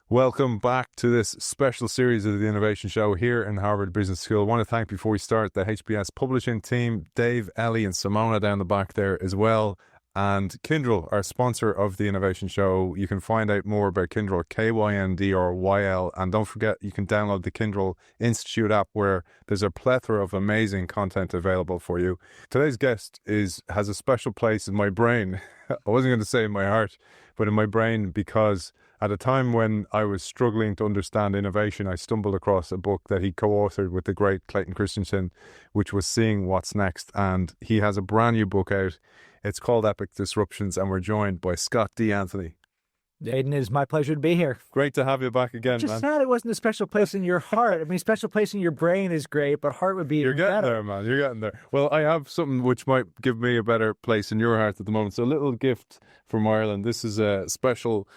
Welcome back to this special series of the Innovation Show here in Harvard Business School. I want to thank, before we start, the HBS publishing team, Dave, Ellie and Simona down the back there as well. And Kyndryl, our sponsor of the Innovation Show. You can find out more about Kyndryl, KYNDRYL. And don't forget, you can download the Kyndryl Institute app where there's a plethora of amazing content available for you. Today's guest has a special place in my brain. I wasn't going to say in my heart, but in my brain, because at a time when I was struggling to understand innovation, I stumbled across a book that he co-authored with the great Clayton Christensen, which was Seeing What's Next. And he has a brand new book out. It's called Epic Disruptions, and we're joined by Scott D. Anthony. Aidan, it is my pleasure to be here. Great to have you back again, Just man. sad it wasn't a special place in your heart. I mean, special place in your brain is great, but heart would be You're getting better. there, man. You're getting there. Well, I have something which might give me a better place in your heart at the moment. So a little gift from Ireland. This is a special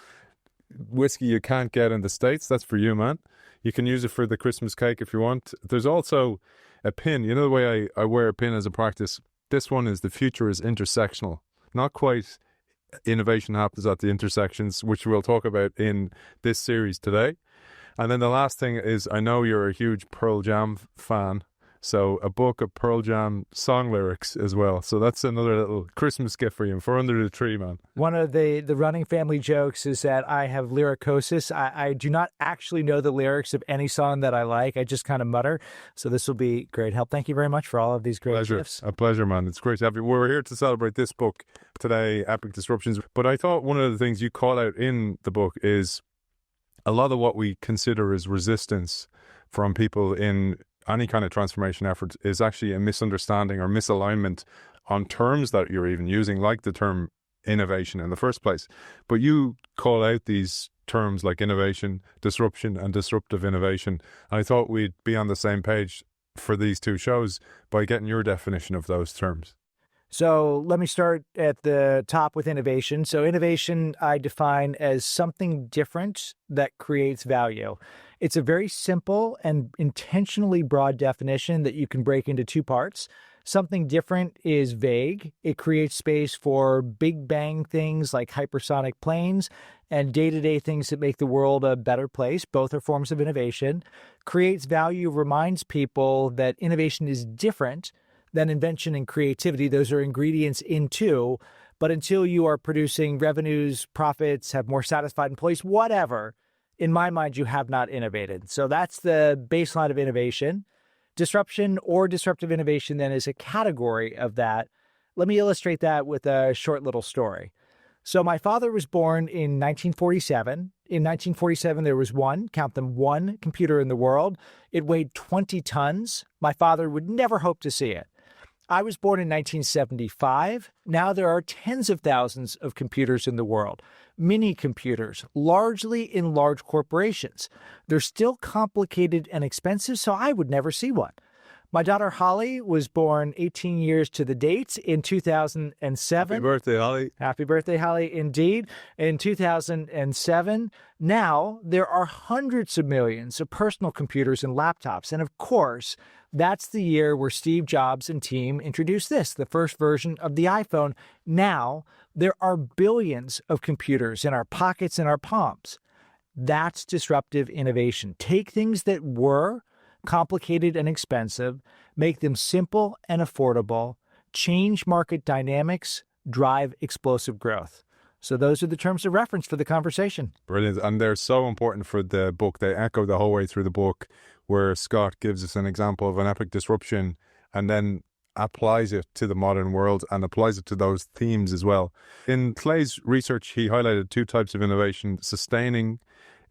whiskey you can't get in the States. That's for you, man. You can use it for the Christmas cake if you want. There's also a pin. You know the way I wear a pin as a practice? This one is the future is intersectional. Not quite innovation happens at the intersections, which we'll talk about in this series today. And then the last thing is, I know you're a huge Pearl Jam fan. So a book of Pearl Jam song lyrics as well. So that's another little Christmas gift for you for under the tree, man. One of the running family jokes is that I have lyricosis. I do not actually know the lyrics of any song that I like. I just kind of mutter. So this will be great help. Thank you very much for all of these great gifts. A pleasure, man. It's great to have you. We're here to celebrate this book today, Epic Disruptions. But I thought one of the things you call out in the book is a lot of what we consider as resistance from people in any kind of transformation effort is actually a misunderstanding or misalignment on terms that you're even using, like the term innovation in the first place. But you call out these terms like innovation, disruption, and disruptive innovation. And I thought we'd be on the same page for these two shows by getting your definition of those terms. So let me start at the top with innovation. So innovation I define as something different that creates value. It's a very simple and intentionally broad definition that you can break into two parts. Something different is vague. It creates space for big bang things like hypersonic planes and day-to-day things that make the world a better place. Both are forms of innovation. Creates value reminds people that innovation is different than invention and creativity. Those are ingredients in two. But until you are producing revenues, profits, have more satisfied employees, whatever, in my mind, you have not innovated. So that's the baseline of innovation. Disruption or disruptive innovation then is a category of that. Let me illustrate that with a short little story. So my father was born in 1947. In 1947, there was one computer in the world. It weighed 20 tons. My father would never hope to see it. I was born in 1975. Now there are tens of thousands of computers in the world. Mini computers, largely in large corporations. They're still complicated and expensive, so I would never see one. My daughter Holly was born 18 years to the date in 2007. Happy birthday, Holly. Happy birthday, Holly, indeed. In 2007, now there are hundreds of millions of personal computers and laptops. And of course, that's the year where Steve Jobs and team introduced this, the first version of the iPhone. Now there are billions of computers in our pockets and our palms. That's disruptive innovation. Take things that were complicated and expensive, make them simple and affordable, change market dynamics, drive explosive growth. So those are the terms of reference for the conversation. Brilliant. And they're so important for the book. They echo the whole way through the book, where Scott gives us an example of an epic disruption and then applies it to the modern world and applies it to those themes as well. In Clay's research, he highlighted two types of innovation: sustaining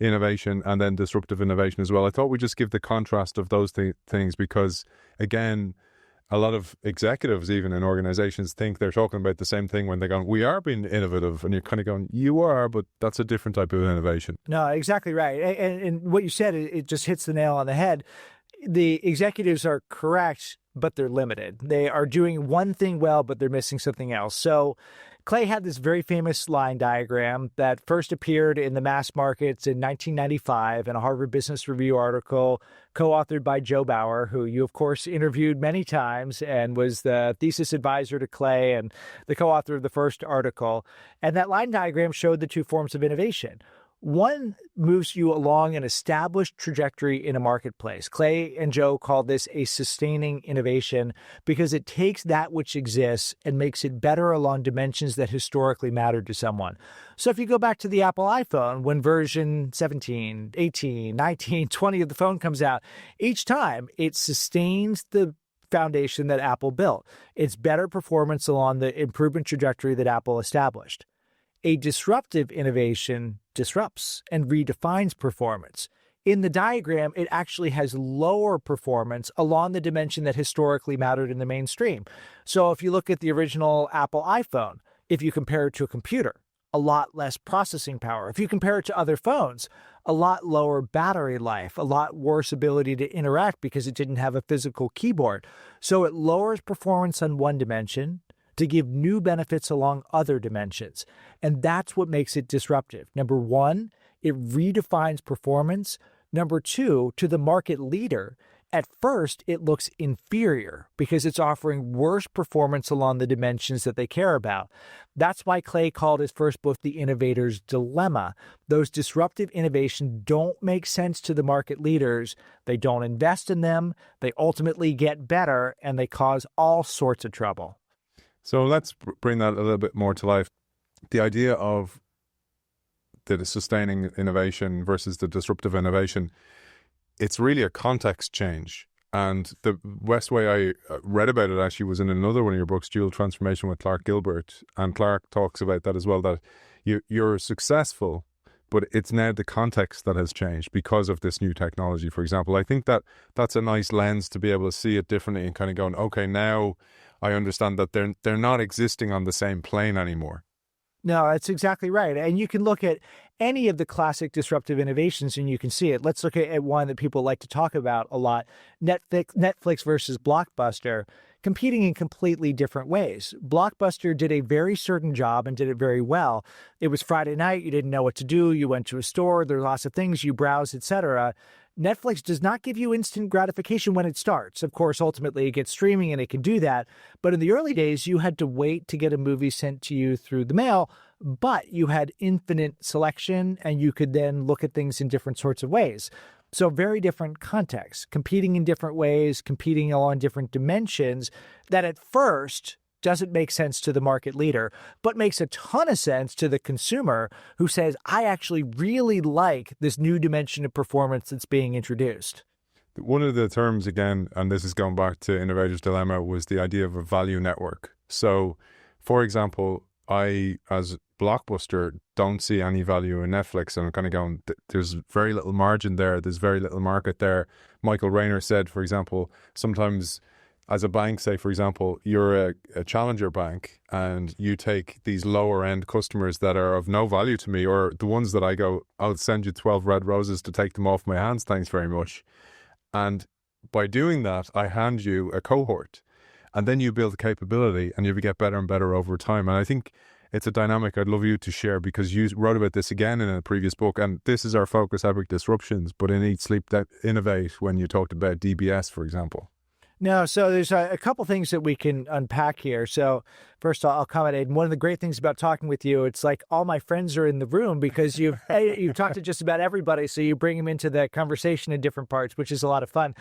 innovation and then disruptive innovation as well. I thought we'd just give the contrast of those things because, again, a lot of executives, even in organizations, think they're talking about the same thing when they're going, we are being innovative. And you're kind of going, you are, but that's a different type of innovation. No, exactly right. And what you said, it just hits the nail on the head. The executives are correct, but they're limited. They are doing one thing well, but they're missing something else. So Clay had this very famous line diagram that first appeared in the mass markets in 1995 in a Harvard Business Review article co-authored by Joe Bauer, who you, of course, interviewed many times and was the thesis advisor to Clay and the co-author of the first article. And that line diagram showed the two forms of innovation. One moves you along an established trajectory in a marketplace. Clay and Joe call this a sustaining innovation because it takes that which exists and makes it better along dimensions that historically mattered to someone. So if you go back to the Apple iPhone, when version 17, 18, 19, 20 of the phone comes out, each time it sustains the foundation that Apple built. It's better performance along the improvement trajectory that Apple established. A disruptive innovation disrupts and redefines performance. In the diagram, it actually has lower performance along the dimension that historically mattered in the mainstream. So if you look at the original Apple iPhone, if you compare it to a computer, a lot less processing power. If you compare it to other phones, a lot lower battery life, a lot worse ability to interact because it didn't have a physical keyboard. So it lowers performance on one dimension to give new benefits along other dimensions. And that's what makes it disruptive. Number one, it redefines performance. Number two, to the market leader, at first it looks inferior because it's offering worse performance along the dimensions that they care about. That's why Clay called his first book The Innovator's Dilemma. Those disruptive innovations don't make sense to the market leaders. They don't invest in them. They ultimately get better, and they cause all sorts of trouble. So let's bring that a little bit more to life. The idea of the sustaining innovation versus the disruptive innovation, it's really a context change. And the best way I read about it actually was in another one of your books, Dual Transformation with Clark Gilbert. And Clark talks about that as well, that you're successful, but it's now the context that has changed because of this new technology, for example. I think that that's a nice lens to be able to see it differently and kind of going, okay, now I understand that they're not existing on the same plane anymore. No, that's exactly right. And you can look at any of the classic disruptive innovations and you can see it. Let's look at one that people like to talk about a lot, Netflix versus Blockbuster, competing in completely different ways. Blockbuster did a very certain job and did it very well. It was Friday night, you didn't know what to do, you went to a store, there are lots of things, you browse, etc. Netflix does not give you instant gratification when it starts. Of course, ultimately it gets streaming and it can do that. But in the early days, you had to wait to get a movie sent to you through the mail, but you had infinite selection and you could then look at things in different sorts of ways. So very different contexts, competing in different ways, competing along different dimensions that at first doesn't make sense to the market leader, but makes a ton of sense to the consumer who says, I actually really like this new dimension of performance that's being introduced. One of the terms, again, and this is going back to Innovator's Dilemma, was the idea of a value network. So, for example, I, as Blockbuster, don't see any value in Netflix. And I'm kind of going, there's very little margin there. There's very little market there. Michael Rayner said, for example, sometimes as a bank, say, for example, you're a challenger bank and you take these lower end customers that are of no value to me, or the ones that I go, I'll send you 12 red roses to take them off my hands. Thanks very much. And by doing that, I hand you a cohort and then you build capability and you get better and better over time. And I think it's a dynamic I'd love you to share because you wrote about this again in a previous book. And this is our focus, Epic Disruptions, but in Eat, Sleep, Innovate, when you talked about DBS, for example. No, so there's a couple things that we can unpack here. So first, I'll comment, Aidan. One of the great things about talking with you, it's like all my friends are in the room because you've talked to just about everybody, so you bring them into the conversation in different parts, which is a lot of fun.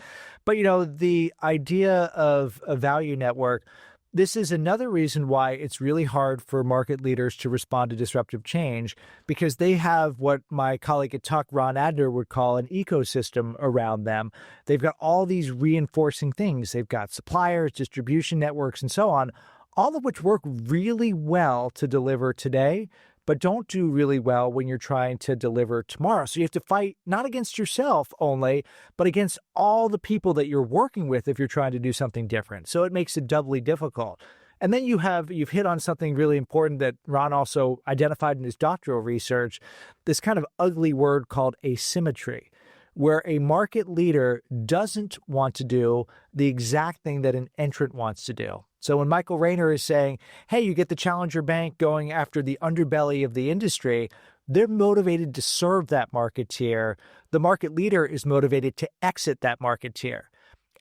But, the idea of a value network, this is another reason why it's really hard for market leaders to respond to disruptive change, because they have what my colleague at Tuck, Ron Adler, would call an ecosystem around them. They've got all these reinforcing things. They've got suppliers, distribution networks, and so on, all of which work really well to deliver today, but don't do really well when you're trying to deliver tomorrow. So you have to fight not against yourself only, but against all the people that you're working with if you're trying to do something different. So it makes it doubly difficult. And then you've hit on something really important that Ron also identified in his doctoral research, this kind of ugly word called asymmetry, where a market leader doesn't want to do the exact thing that an entrant wants to do. So when Michael Rayner is saying, hey, you get the challenger bank going after the underbelly of the industry, they're motivated to serve that market tier. The market leader is motivated to exit that market tier.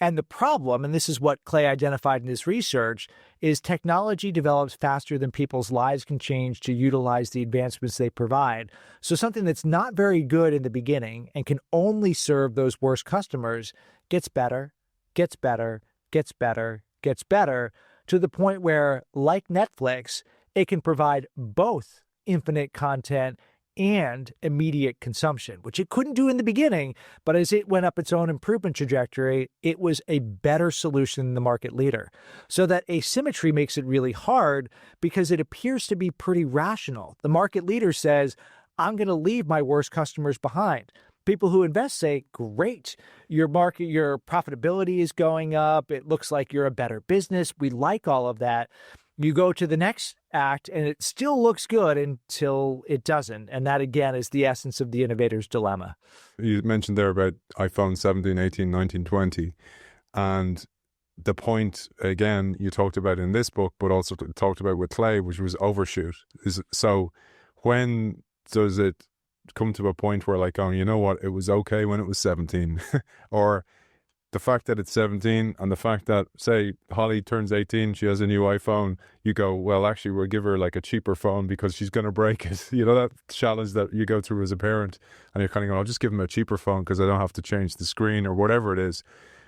And the problem, and this is what Clay identified in his research, is technology develops faster than people's lives can change to utilize the advancements they provide. So something that's not very good in the beginning and can only serve those worst customers gets better, gets better, gets better, gets better, to the point where, like Netflix, it can provide both infinite content and immediate consumption, which it couldn't do in the beginning, but as it went up its own improvement trajectory, it was a better solution than the market leader. So that asymmetry makes it really hard because it appears to be pretty rational. The market leader says, I'm going to leave my worst customers behind. People who invest say, great, your profitability is going up. It looks like you're a better business. We like all of that. You go to the next act and it still looks good until it doesn't. And that, again, is the essence of the innovator's dilemma. You mentioned there about iPhone 17, 18, 19, 20. And the point, again, you talked about in this book, but also talked about with Clay, which was overshoot. So when does it come to a point where, like, oh, you know what, it was okay when it was 17? Or the fact that it's 17 and the fact that, say, Holly turns 18, she has a new iPhone, you go, well, actually, we'll give her like a cheaper phone because she's going to break it. You know, that challenge that you go through as a parent, and you're kind of going, I'll just give him a cheaper phone because I don't have to change the screen or whatever it is.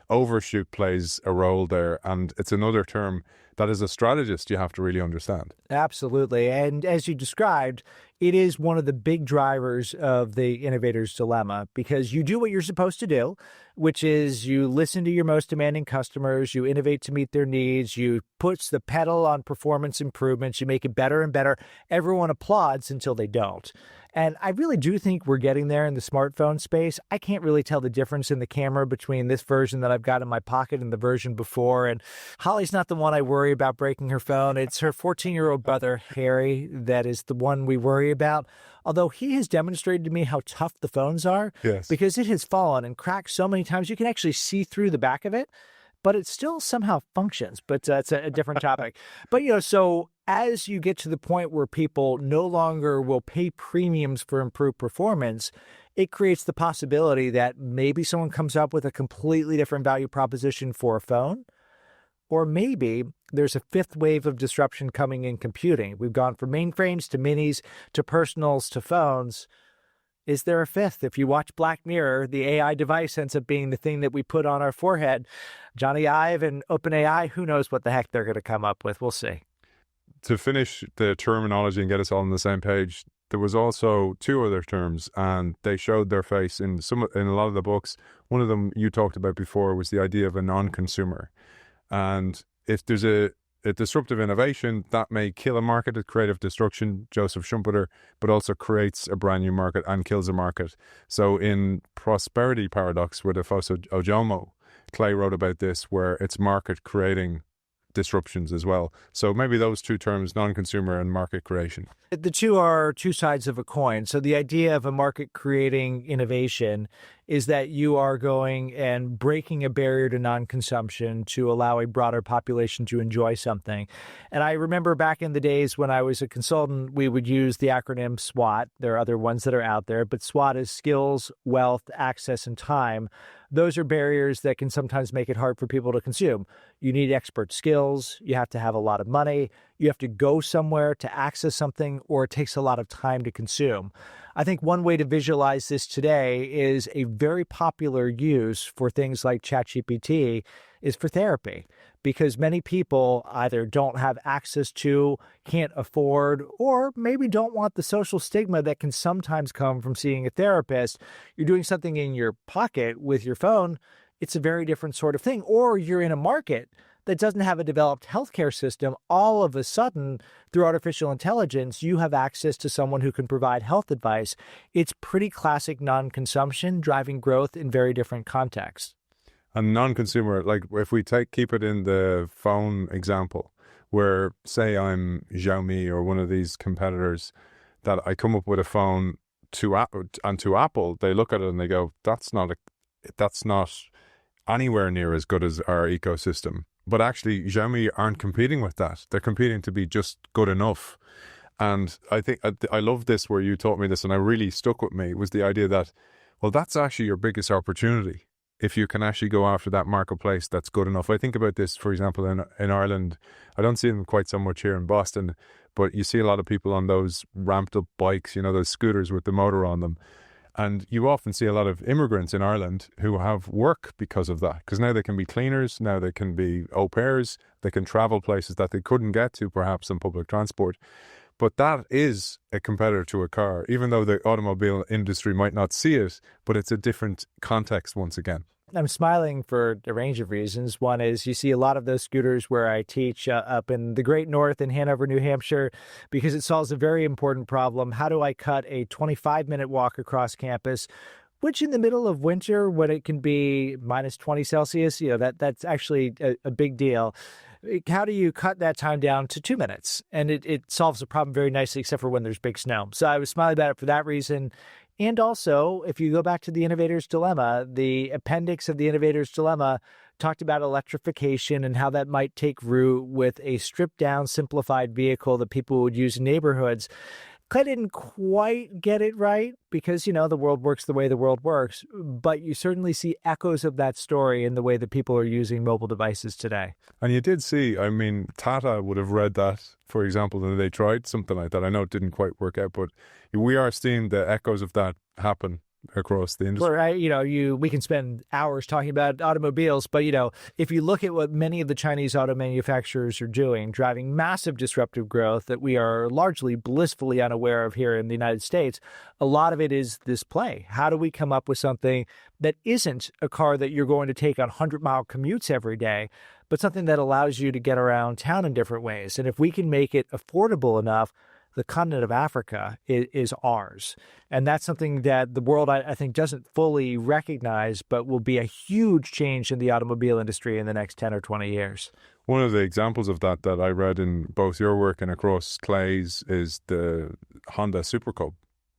Overshoot plays a role there. And it's another term that as a strategist, you have to really understand. Absolutely. And as you described, it is one of the big drivers of the innovator's dilemma, because you do what you're supposed to do, which is you listen to your most demanding customers, you innovate to meet their needs, you put the pedal on performance improvements, you make it better and better. Everyone applauds until they don't. And I really do think we're getting there in the smartphone space. I can't really tell the difference in the camera between this version that I've got in my pocket and the version before. And Holly's not the one I worry about breaking her phone. It's her 14-year-old brother, Harry, that is the one we worry about. Although he has demonstrated to me how tough the phones are, Yes, because it has fallen and cracked so many times you can actually see through the back of it, but it still somehow functions. But it's a different topic. But, so as you get to the point where people no longer will pay premiums for improved performance, it creates the possibility that maybe someone comes up with a completely different value proposition for a phone. Or maybe there's a fifth wave of disruption coming in computing. We've gone from mainframes to minis to personals to phones. Is there a fifth? If you watch Black Mirror, the AI device ends up being the thing that we put on our forehead. Johnny Ive and OpenAI, who knows what the heck they're going to come up with. We'll see. To finish the terminology and get us all on the same page, there was also two other terms, and they showed their face in a lot of the books. One of them you talked about before was the idea of a non-consumer. And if there's a disruptive innovation, that may kill a market, a creative destruction, Joseph Schumpeter, but also creates a brand new market and kills a market. So in Prosperity Paradox, with Afoso Ojomo, Clay wrote about this, where it's market creating disruptions as well. So maybe those two terms, non-consumer and market creation. The two are two sides of a coin. So the idea of a market creating innovation is that you are going and breaking a barrier to non-consumption to allow a broader population to enjoy something. And I remember back in the days when I was a consultant, we would use the acronym SWOT. There are other ones that are out there, but SWOT is skills, wealth, access, and time. Those are barriers that can sometimes make it hard for people to consume. You need expert skills. You have to have a lot of money. You have to go somewhere to access something, or it takes a lot of time to consume. I think one way to visualize this today is a very popular use for things like ChatGPT is for therapy, because many people either don't have access to, can't afford, or maybe don't want the social stigma that can sometimes come from seeing a therapist. You're doing something in your pocket with your phone. It's a very different sort of thing. Or you're in a market that doesn't have a developed healthcare system. All of a sudden, through artificial intelligence, you have access to someone who can provide health advice. It's pretty classic non-consumption driving growth in very different contexts. And non-consumer, like if we keep it in the phone example, where say I'm Xiaomi or one of these competitors, that I come up with a phone to Apple, they look at it and they go, that's not anywhere near as good as our ecosystem. But actually, Xiaomi aren't competing with that. They're competing to be just good enough. And I think I love this, where you taught me this, and it really stuck with me, was the idea that, well, that's actually your biggest opportunity, if you can actually go after that marketplace that's good enough. I think about this, for example, in Ireland. I don't see them quite so much here in Boston, but you see a lot of people on those ramped up bikes, those scooters with the motor on them. And you often see a lot of immigrants in Ireland who have work because of that. Because now they can be cleaners, now they can be au pairs, they can travel places that they couldn't get to perhaps on public transport. But that is a competitor to a car, even though the automobile industry might not see it, but it's a different context once again. I'm smiling for a range of reasons. One is you see a lot of those scooters where I teach up in the Great North in Hanover, New Hampshire, because it solves a very important problem. How do I cut a 25-minute walk across campus, which in the middle of winter, when it can be minus 20 Celsius, that's actually a big deal. How do you cut that time down to 2 minutes? And it solves the problem very nicely, except for when there's big snow. So I was smiling about it for that reason. And also, if you go back to the Innovator's Dilemma, the appendix of the Innovator's Dilemma talked about electrification and how that might take root with a stripped-down, simplified vehicle that people would use in neighborhoods. I didn't quite get it right because, the world works the way the world works, but you certainly see echoes of that story in the way that people are using mobile devices today. And you did see, Tata would have read that, for example, and they tried something like that. I know it didn't quite work out, but we are seeing the echoes of that happen across the industry. Right. We can spend hours talking about automobiles, but, if you look at what many of the Chinese auto manufacturers are doing, driving massive disruptive growth that we are largely blissfully unaware of here in the United States, a lot of it is this play. How do we come up with something that isn't a car that you're going to take on 100-mile commutes every day, but something that allows you to get around town in different ways? And if we can make it affordable enough, the continent of Africa is ours. And that's something that the world, I think, doesn't fully recognize, but will be a huge change in the automobile industry in the next 10 or 20 years. One of the examples of that I read in both your work and across Clay's is the Honda Super Cub.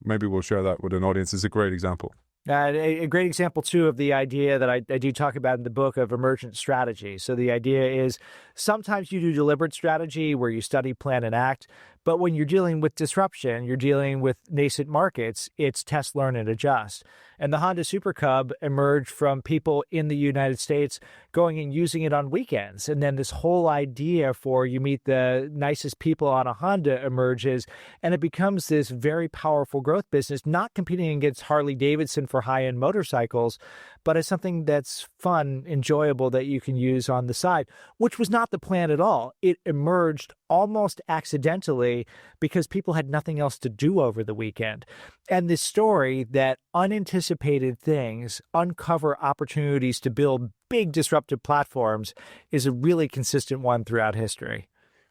Maybe we'll share that with an audience. It's a great example. A great example, too, of the idea that I do talk about in the book of emergent strategy. So the idea is sometimes you do deliberate strategy where you study, plan, and act. But when you're dealing with disruption, you're dealing with nascent markets, it's test, learn, and adjust. And the Honda Super Cub emerged from people in the United States going and using it on weekends. And then this whole idea for you meet the nicest people on a Honda emerges, and it becomes this very powerful growth business, not competing against Harley Davidson for high-end motorcycles, but as something that's fun, enjoyable, that you can use on the side, which was not the plan at all. It emerged almost accidentally because people had nothing else to do over the weekend. And this story that unanticipated things uncover opportunities to build big disruptive platforms is a really consistent one throughout history.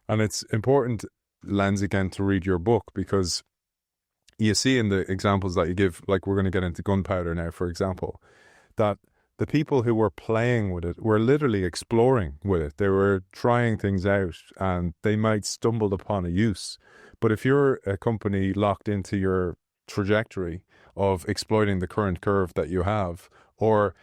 And it's important, Lens, again, to read your book because you see in the examples that you give, like we're going to get into Gunpowder now, for example, that the people who were playing with it were literally exploring with it. They were trying things out and they might stumble upon a use. But if you're a company locked into your trajectory of exploiting the current curve that you have or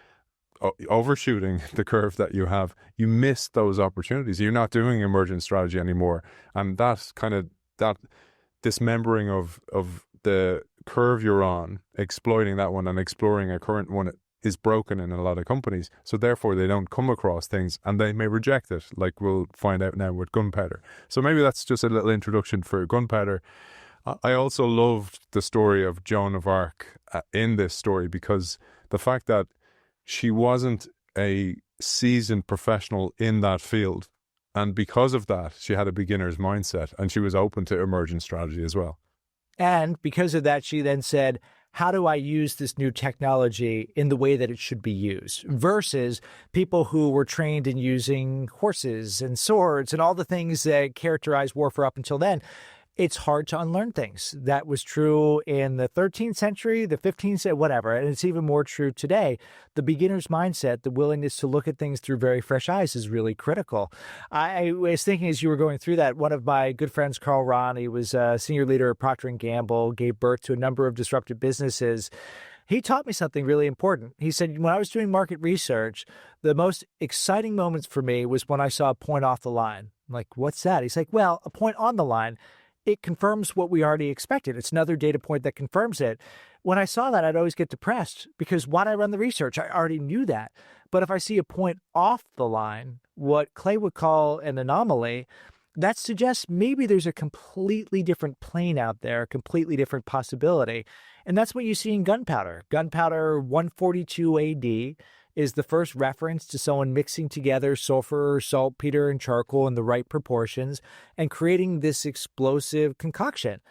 overshooting the curve that you have, you miss those opportunities. You're not doing emergent strategy anymore. And that's kind of that dismembering of the curve you're on, exploiting that one and exploring a current one is broken in a lot of companies. So therefore they don't come across things and they may reject it, like we'll find out now with Gunpowder. So maybe that's just a little introduction for Gunpowder. I also loved the story of Joan of Arc in this story because the fact that she wasn't a seasoned professional in that field, and because of that she had a beginner's mindset and she was open to emergent strategy as well. And because of that, she then said, how do I use this new technology in the way that it should be used? Versus people who were trained in using horses and swords and all the things that characterized warfare up until then. It's hard to unlearn things. That was true in the 13th century, the 15th century, whatever. And it's even more true today. The beginner's mindset, the willingness to look at things through very fresh eyes is really critical. I was thinking as you were going through that, one of my good friends, Carl Ron, he was a senior leader at Procter & Gamble, gave birth to a number of disruptive businesses. He taught me something really important. He said, when I was doing market research, the most exciting moments for me was when I saw a point off the line. I'm like, what's that? He's like, well, a point on the line it confirms what we already expected. It's another data point that confirms it. When I saw that, I'd always get depressed because why'd I run the research? I already knew that. But if I see a point off the line, what Clay would call an anomaly, that suggests maybe there's a completely different plane out there, a completely different possibility. And that's what you see in gunpowder. Gunpowder 142 AD is the first reference to someone mixing together sulfur, saltpeter, and charcoal in the right proportions and creating this explosive concoction.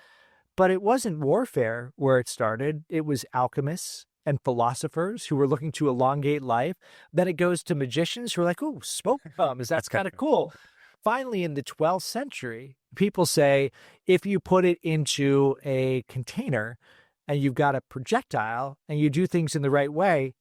But it wasn't warfare where it started. It was alchemists and philosophers who were looking to elongate life. Then it goes to magicians who are like, "Ooh, smoke bombs. That's kind of cool." Finally, in the 12th century, people say if you put it into a container and you've got a projectile and you do things in the right way,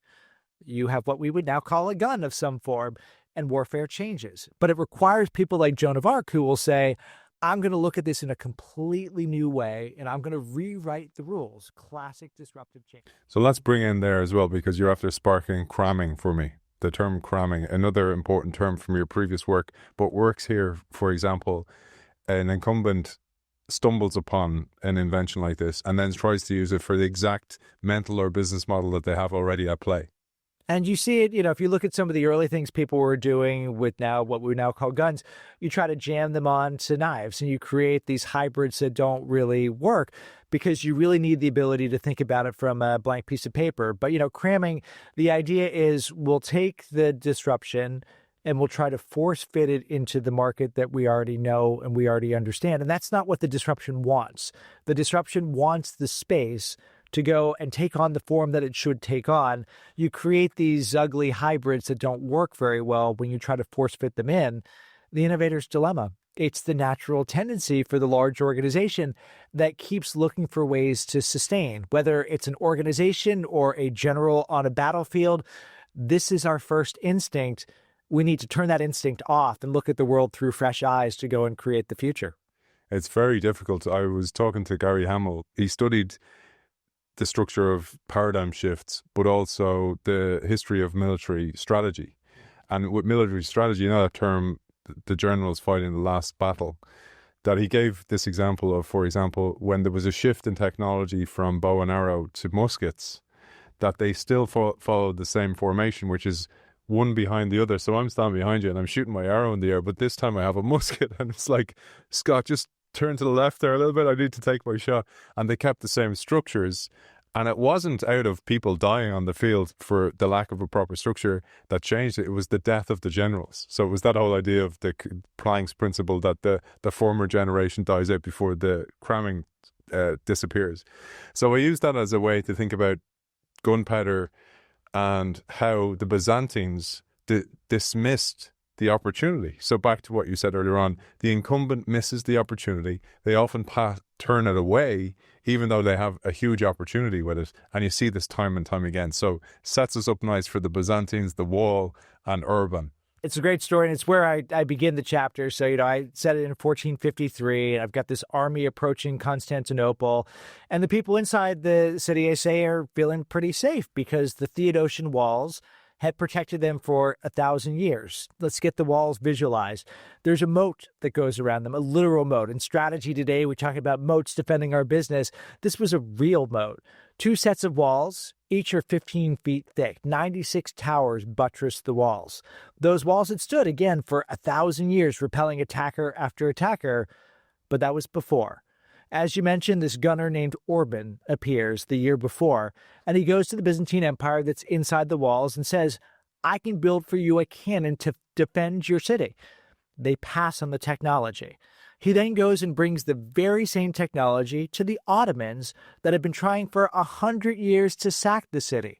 you have what we would now call a gun of some form, and warfare changes. But it requires people like Joan of Arc who will say, I'm going to look at this in a completely new way, and I'm going to rewrite the rules. Classic disruptive change. So let's bring in there as well, because you're after sparking cramming for me. The term cramming, another important term from your previous work, but works here. For example, an incumbent stumbles upon an invention like this and then tries to use it for the exact mental or business model that they have already at play. And you see it, if you look at some of the early things people were doing with now what we now call guns, you try to jam them onto knives and you create these hybrids that don't really work because you really need the ability to think about it from a blank piece of paper. But, cramming, the idea is we'll take the disruption and we'll try to force fit it into the market that we already know and we already understand. And that's not what the disruption wants. The disruption wants the space to go and take on the form that it should take on. You create these ugly hybrids that don't work very well when you try to force fit them in. The innovator's dilemma. It's the natural tendency for the large organization that keeps looking for ways to sustain, whether it's an organization or a general on a battlefield. This is our first instinct. We need to turn that instinct off and look at the world through fresh eyes to go and create the future. It's very difficult. I was talking to Gary Hamill. He studied the structure of paradigm shifts, but also the history of military strategy. And with military strategy, that term, the generals fighting the last battle, that he gave this example of, for example, when there was a shift in technology from bow and arrow to muskets, that they still followed the same formation, which is one behind the other. So I'm standing behind you and I'm shooting my arrow in the air, but this time I have a musket. And it's like, Scott, just turn to the left there a little bit. I need to take my shot. And they kept the same structures. And it wasn't out of people dying on the field for the lack of a proper structure that changed it. It was the death of the generals. So it was that whole idea of the Planck's principle that the former generation dies out before the cramming disappears. So I use that as a way to think about gunpowder and how the Byzantines dismissed the opportunity. So back to what you said earlier on, the incumbent misses the opportunity. They often turn it away, even though they have a huge opportunity with it. And you see this time and time again. So sets us up nice for the Byzantines, the wall, and Urban. It's a great story, and it's where I begin the chapter. So, I said it in 1453, and I've got this army approaching Constantinople, and the people inside the city, I say, are feeling pretty safe because the Theodosian walls had protected them for 1,000 years. Let's get the walls visualized. There's a moat that goes around them, a literal moat. In strategy today, we talk about moats defending our business. This was a real moat. 2 sets of walls, each are 15 feet thick. 96 towers buttressed the walls. Those walls had stood, again, for 1,000 years, repelling attacker after attacker, but that was before. As you mentioned, this gunner named Orban appears the year before, and he goes to the Byzantine Empire that's inside the walls and says, I can build for you a cannon to defend your city. They pass on the technology. He then goes and brings the very same technology to the Ottomans that had been trying for 100 years to sack the city.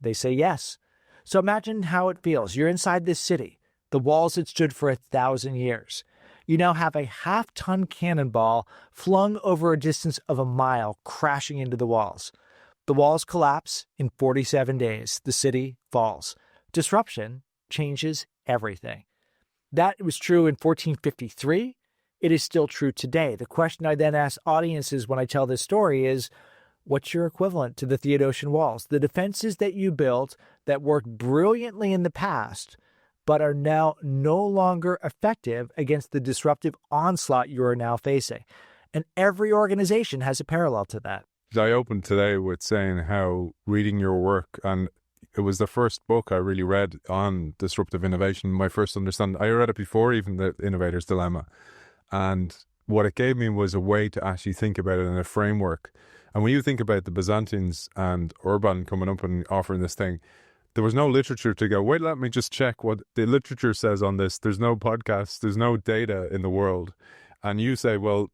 They say yes. So imagine how it feels. You're inside this city. The walls had stood for 1,000 years. You now have a half-ton cannonball flung over a distance of a mile, crashing into the walls. The walls collapse in 47 days. The city falls. Disruption changes everything. That was true in 1453. It is still true today. The question I then ask audiences when I tell this story is, what's your equivalent to the Theodosian walls? The defenses that you built that worked brilliantly in the past, but are now no longer effective against the disruptive onslaught you are now facing. And every organization has a parallel to that. I opened today with saying how reading your work, and it was the first book I really read on disruptive innovation, my first understanding. I read it before even the Innovator's Dilemma. And what it gave me was a way to actually think about it in a framework. And when you think about the Byzantines and Urban coming up and offering this thing, there was no literature to go, wait, let me just check what the literature says on this. There's no podcasts, there's no data in the world. And you say, well,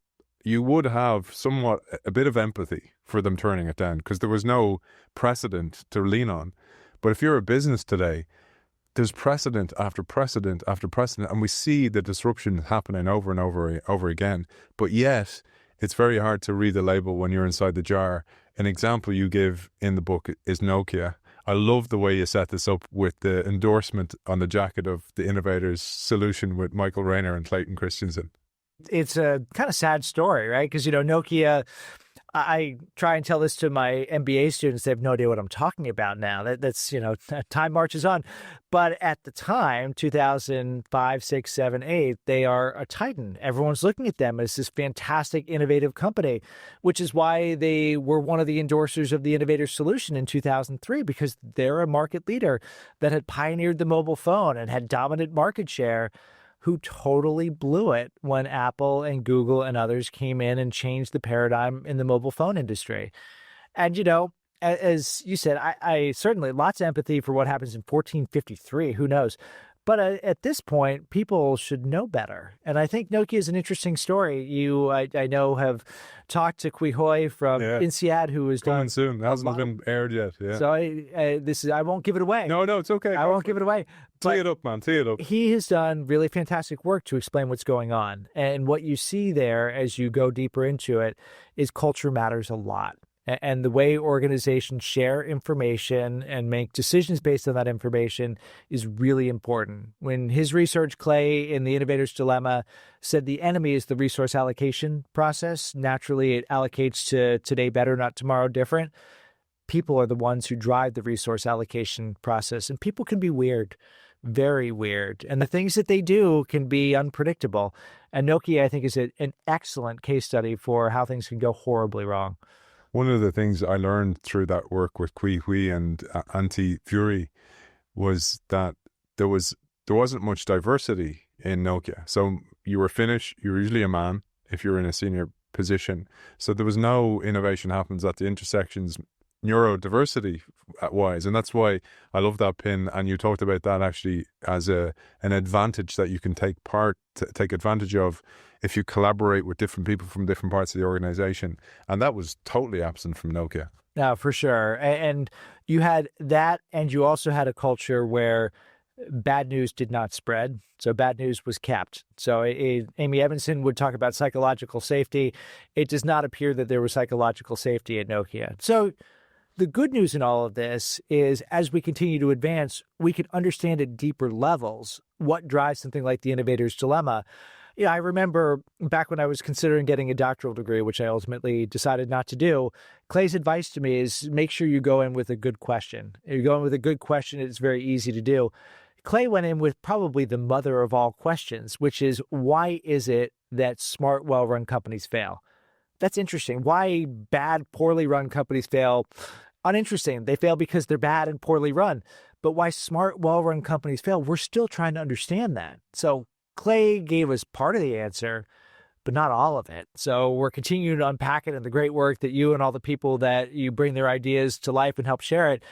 you would have somewhat a bit of empathy for them turning it down because there was no precedent to lean on. But if you're a business today, there's precedent after precedent after precedent, and we see the disruption happening over and over again. But yet, it's very hard to read the label when you're inside the jar. An example you give in the book is Nokia. I love the way you set this up with the endorsement on the jacket of the Innovator's solution with Michael Rayner and Clayton Christensen. It's a kind of sad story, right? Because, Nokia, I try and tell this to my MBA students. They have no idea what I'm talking about now. That's time marches on. But at the time, 2005, 6, 7, 8, they are a titan. Everyone's looking at them as this fantastic, innovative company, which is why they were one of the endorsers of the Innovator solution in 2003, because they're a market leader that had pioneered the mobile phone and had dominant market share, who totally blew it when Apple and Google and others came in and changed the paradigm in the mobile phone industry. And, as you said, I certainly lots of empathy for what happens in 1453. Who knows? But at this point, people should know better. And I think Nokia is an interesting story. You, I know, have talked to Quy Huy from INSEAD, who is coming soon. It hasn't been aired yet. Yeah. So I won't give it away. No, it's okay. I won't give it away. Tee it up, man. Tee it up. He has done really fantastic work to explain what's going on. And what you see there as you go deeper into it is culture matters a lot. And the way organizations share information and make decisions based on that information is really important. When his research, Clay, in the Innovator's Dilemma, said the enemy is the resource allocation process. Naturally, it allocates to today better, not tomorrow different. People are the ones who drive the resource allocation process. And people can be weird, very weird. And the things that they do can be unpredictable. And Nokia, I think, is an excellent case study for how things can go horribly wrong. One of the things I learned through that work with Quy Huy and Anti-Fury was that there wasn't much diversity in Nokia. So you were Finnish, you're usually a man if you're in a senior position. So there was no innovation happens at the intersections neurodiversity wise. And that's why I love that pin. And you talked about that actually as an advantage that you can take advantage of if you collaborate with different people from different parts of the organization. And that was totally absent from Nokia. No, for sure. And you had that, and you also had a culture where bad news did not spread. So bad news was kept. So Amy Evanson would talk about psychological safety. It does not appear that there was psychological safety at Nokia. So the good news in all of this is as we continue to advance, we can understand at deeper levels what drives something like the Innovator's Dilemma. I remember back when I was considering getting a doctoral degree, which I ultimately decided not to do, Clay's advice to me is make sure you go in with a good question. If you go in with a good question, it's very easy to do. Clay went in with probably the mother of all questions, which is, why is it that smart, well-run companies fail? That's interesting. Why bad, poorly run companies fail? Uninteresting. They fail because they're bad and poorly run. But why smart, well-run companies fail, we're still trying to understand that. So Clay gave us part of the answer, but not all of it. So we're continuing to unpack it, and the great work that you and all the people that you bring their ideas to life and help share it,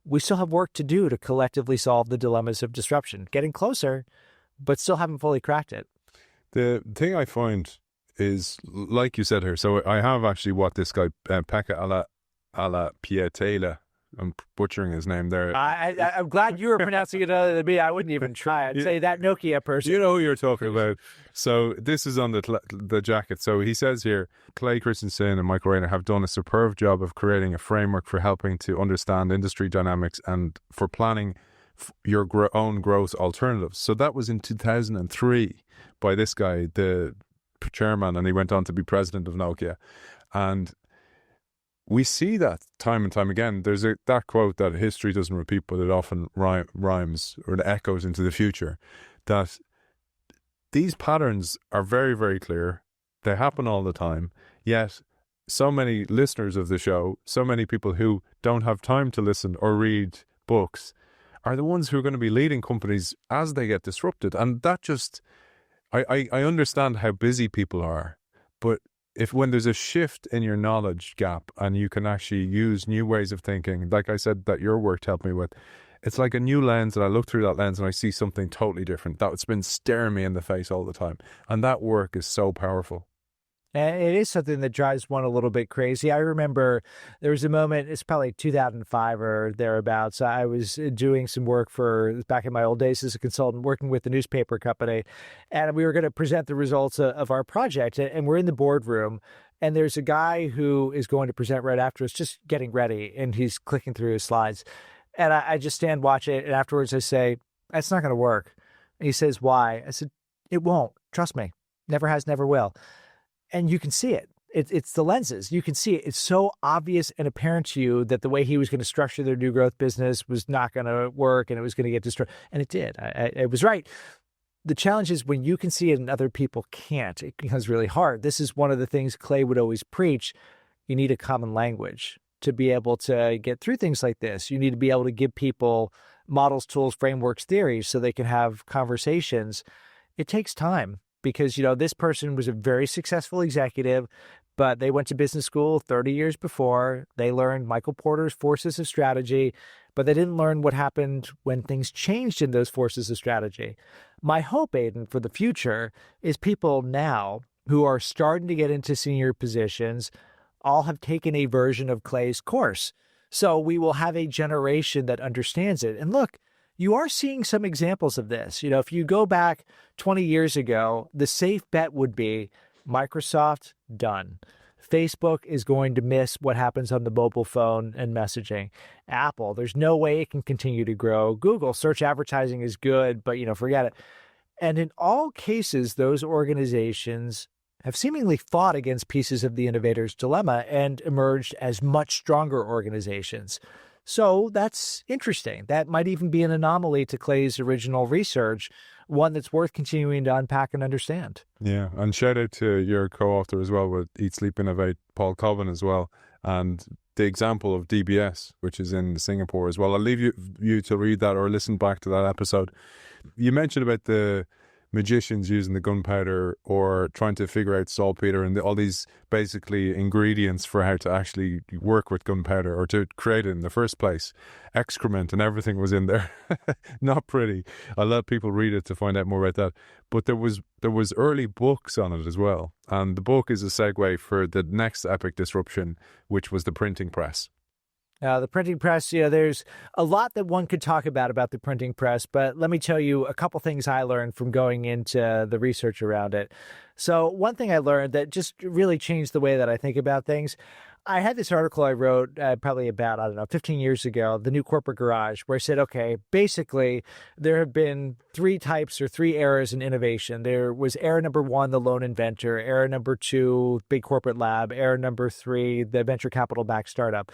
we still have work to do to collectively solve the dilemmas of disruption. Getting closer, but still haven't fully cracked it. The thing I find is, like you said here, so I have actually what this guy, Pekka alla Pietela, I'm butchering his name there. I'm glad you were pronouncing it other than me. I wouldn't even try. I'd say that Nokia person. You know who you're talking about. So this is on the jacket. So he says here, Clay Christensen and Michael Rayner have done a superb job of creating a framework for helping to understand industry dynamics and for planning your own growth alternatives. So that was in 2003 by this guy, the chairman, and he went on to be president of Nokia. And we see that time and time again. There's that quote that history doesn't repeat, but it often rhymes or it echoes into the future. That these patterns are very, very clear. They happen all the time. Yet, so many listeners of the show, so many people who don't have time to listen or read books are the ones who are going to be leading companies as they get disrupted. And that just, I understand how busy people are, but when there's a shift in your knowledge gap and you can actually use new ways of thinking, like I said, that your work helped me with, it's like a new lens, and I look through that lens and I see something totally different. That's been staring me in the face all the time. And that work is so powerful. And it is something that drives one a little bit crazy. I remember there was a moment, it's probably 2005 or thereabouts. I was doing some work back in my old days as a consultant, working with the newspaper company. And we were going to present the results of our project. And we're in the boardroom. And there's a guy who is going to present right after us, just getting ready. And he's clicking through his slides. And I just stand, watch it. And afterwards I say, that's not going to work. And he says, why? I said, it won't. Trust me. Never has, never will. And you can see it. It's the lenses. You can see it. It's so obvious and apparent to you that the way he was going to structure their new growth business was not going to work and it was going to get destroyed. And it did. It was right. The challenge is when you can see it and other people can't, it becomes really hard. This is one of the things Clay would always preach. You need a common language to be able to get through things like this. You need to be able to give people models, tools, frameworks, theories so they can have conversations. It takes time. Because, this person was a very successful executive, but they went to business school 30 years before. They learned Michael Porter's forces of strategy, but they didn't learn what happened when things changed in those forces of strategy. My hope, Aidan, for the future is people now who are starting to get into senior positions all have taken a version of Clay's course. So we will have a generation that understands it. And look, you are seeing some examples of this. If you go back 20 years ago, the safe bet would be Microsoft, done. Facebook is going to miss what happens on the mobile phone and messaging. Apple, there's no way it can continue to grow. Google, search advertising is good, but, forget it. And in all cases, those organizations have seemingly fought against pieces of the innovator's dilemma and emerged as much stronger organizations. So that's interesting. That might even be an anomaly to Clay's original research, one that's worth continuing to unpack and understand. Yeah, and shout out to your co-author as well with Eat, Sleep, Innovate, Paul Cobbin as well, and the example of DBS, which is in Singapore as well. I'll leave you to read that or listen back to that episode. You mentioned about the magicians using the gunpowder or trying to figure out saltpeter and all these basically ingredients for how to actually work with gunpowder or to create it in the first place. Excrement and everything was in there. Not pretty. I'll let people read it to find out more about that. But there was early books on it as well. And the book is a segue for the next epic disruption, which was the printing press. The printing press, there's a lot that one could talk about the printing press, but let me tell you a couple things I learned from going into the research around it. So one thing I learned that just really changed the way that I think about things, I had this article I wrote probably about, 15 years ago, The New Corporate Garage, where I said, okay, basically there have been three types or three eras in innovation. There was era number one, the lone inventor, era number two, big corporate lab, era number three, the venture capital backed startup.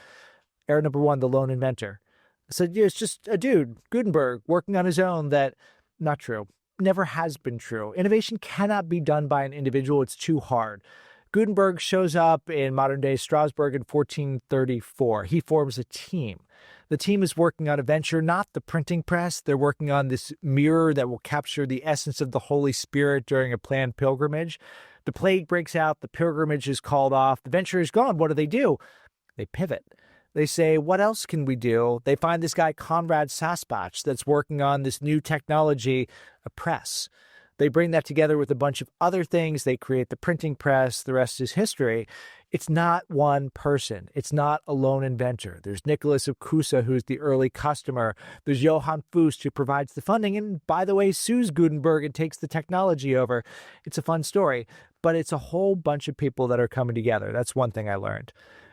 Era number one, the lone inventor. So it's just a dude, Gutenberg, working on his own. That, not true. Never has been true. Innovation cannot be done by an individual. It's too hard. Gutenberg shows up in modern day Strasbourg in 1434. He forms a team. The team is working on a venture, not the printing press. They're working on this mirror that will capture the essence of the Holy Spirit during a planned pilgrimage. The plague breaks out. The pilgrimage is called off. The venture is gone. What do? They pivot. They say, what else can we do? They find this guy, Conrad Sasbach, that's working on this new technology, a press. They bring that together with a bunch of other things. They create the printing press. The rest is history. It's not one person. It's not a lone inventor. There's Nicholas of Cusa, who's the early customer. There's Johann Fust, who provides the funding. And by the way, sues Gutenberg and takes the technology over. It's a fun story, but it's a whole bunch of people that are coming together. That's one thing I learned.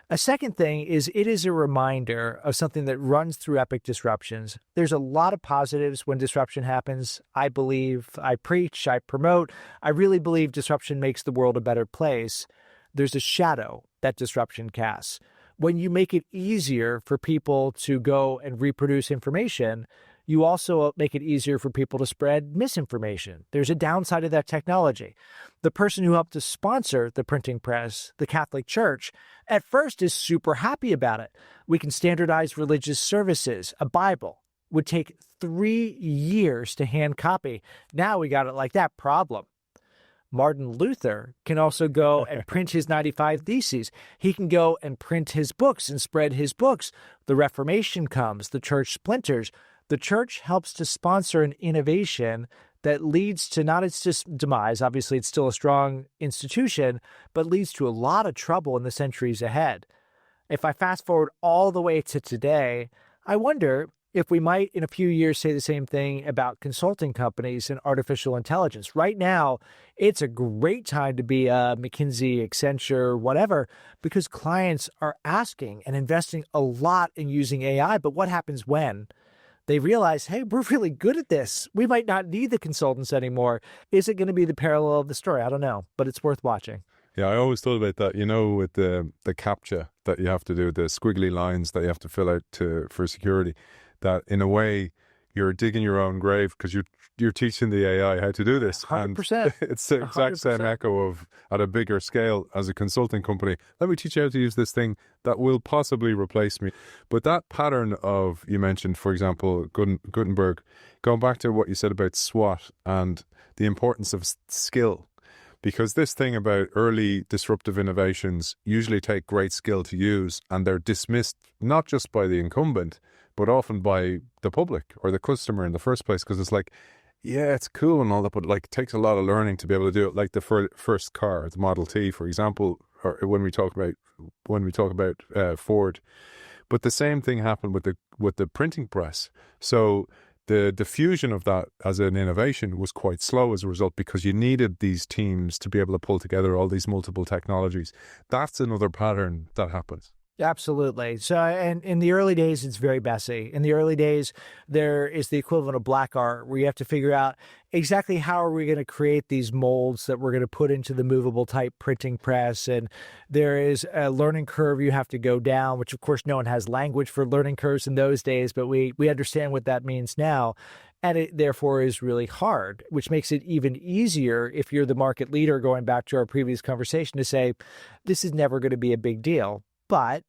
A second thing is it is a reminder of something that runs through epic disruptions. There's a lot of positives when disruption happens. I believe, I preach, I promote. I really believe disruption makes the world a better place. There's a shadow that disruption casts. When you make it easier for people to go and reproduce information, You also make it easier for people to spread misinformation. There's a downside of that technology. The person who helped to sponsor the printing press, the Catholic Church, at first is super happy about it. We can standardize religious services. A Bible would take 3 years to hand copy. Now we got it like that. Problem. Martin Luther can also go and print his 95 Theses. He can go and print his books and spread his books. The Reformation comes, the church splinters. The church helps to sponsor an innovation that leads to not its just demise, obviously it's still a strong institution, but leads to a lot of trouble in the centuries ahead. If I fast forward all the way to today, I wonder if we might in a few years say the same thing about consulting companies and artificial intelligence. Right now, it's a great time to be a McKinsey, Accenture, whatever, because clients are asking and investing a lot in using AI. But what happens when they realize, hey, we're really good at this? We might not need the consultants anymore. Is it going to be the parallel of the story? I don't know, but it's worth watching. Yeah, I always thought about that, with the CAPTCHA that you have to do, the squiggly lines that you have to fill out for security, that in a way you're digging your own grave because you're teaching the AI how to do this. 100%. And it's the exact 100%. same echo of, at a bigger scale as a consulting company, let me teach you how to use this thing that will possibly replace me. But that pattern of, you mentioned, for example, Gutenberg, going back to what you said about SWOT and the importance of skill. Because this thing about early disruptive innovations usually take great skill to use, and they're dismissed not just by the incumbent, but often by the public or the customer in the first place, because it's like, yeah, it's cool and all that, but like it takes a lot of learning to be able to do it. Like the first car, the Model T, for example, or when we talk about Ford. But the same thing happened with the printing press. So the diffusion of that as an innovation was quite slow as a result, because you needed these teams to be able to pull together all these multiple technologies. That's another pattern that happens. Absolutely. So, and in the early days, it's very messy. In the early days, there is the equivalent of black art, where you have to figure out exactly how are we going to create these molds that we're going to put into the movable type printing press. And there is a learning curve you have to go down, which of course no one has language for learning curves in those days, but we understand what that means now. And it therefore is really hard, which makes it even easier if you're the market leader, going back to our previous conversation, to say, this is never going to be a big deal. But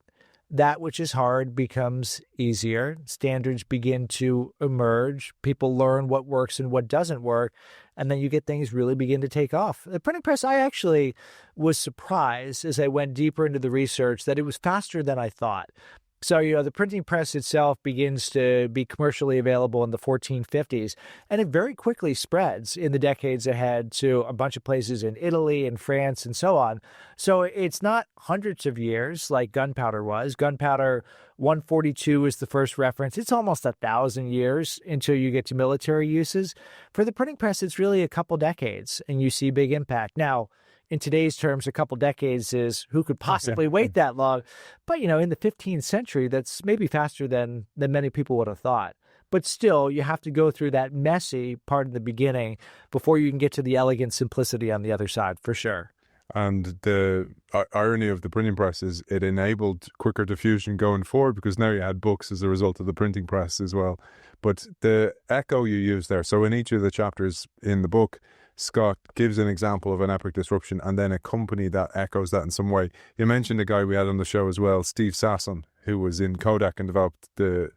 that which is hard becomes easier. Standards begin to emerge. People learn what works and what doesn't work. And then you get things really begin to take off. The printing press, I actually was surprised as I went deeper into the research that it was faster than I thought. So, the printing press itself begins to be commercially available in the 1450s, and it very quickly spreads in the decades ahead to a bunch of places in Italy and France and so on. So it's not hundreds of years like gunpowder was. Gunpowder 142 is the first reference. It's almost 1,000 years until you get to military uses. For the printing press, it's really a couple decades, and you see big impact. Now, in today's terms, a couple decades is who could possibly wait that long? But, in the 15th century, that's maybe faster than many people would have thought. But still, you have to go through that messy part in the beginning before you can get to the elegant simplicity on the other side, for sure. And the irony of the printing press is it enabled quicker diffusion going forward, because now you had books as a result of the printing press as well. But the echo you use there, so in each of the chapters in the book, Scott gives an example of an epic disruption and then a company that echoes that in some way. You mentioned a guy we had on the show as well, Steve Sasson, who was in Kodak and developed the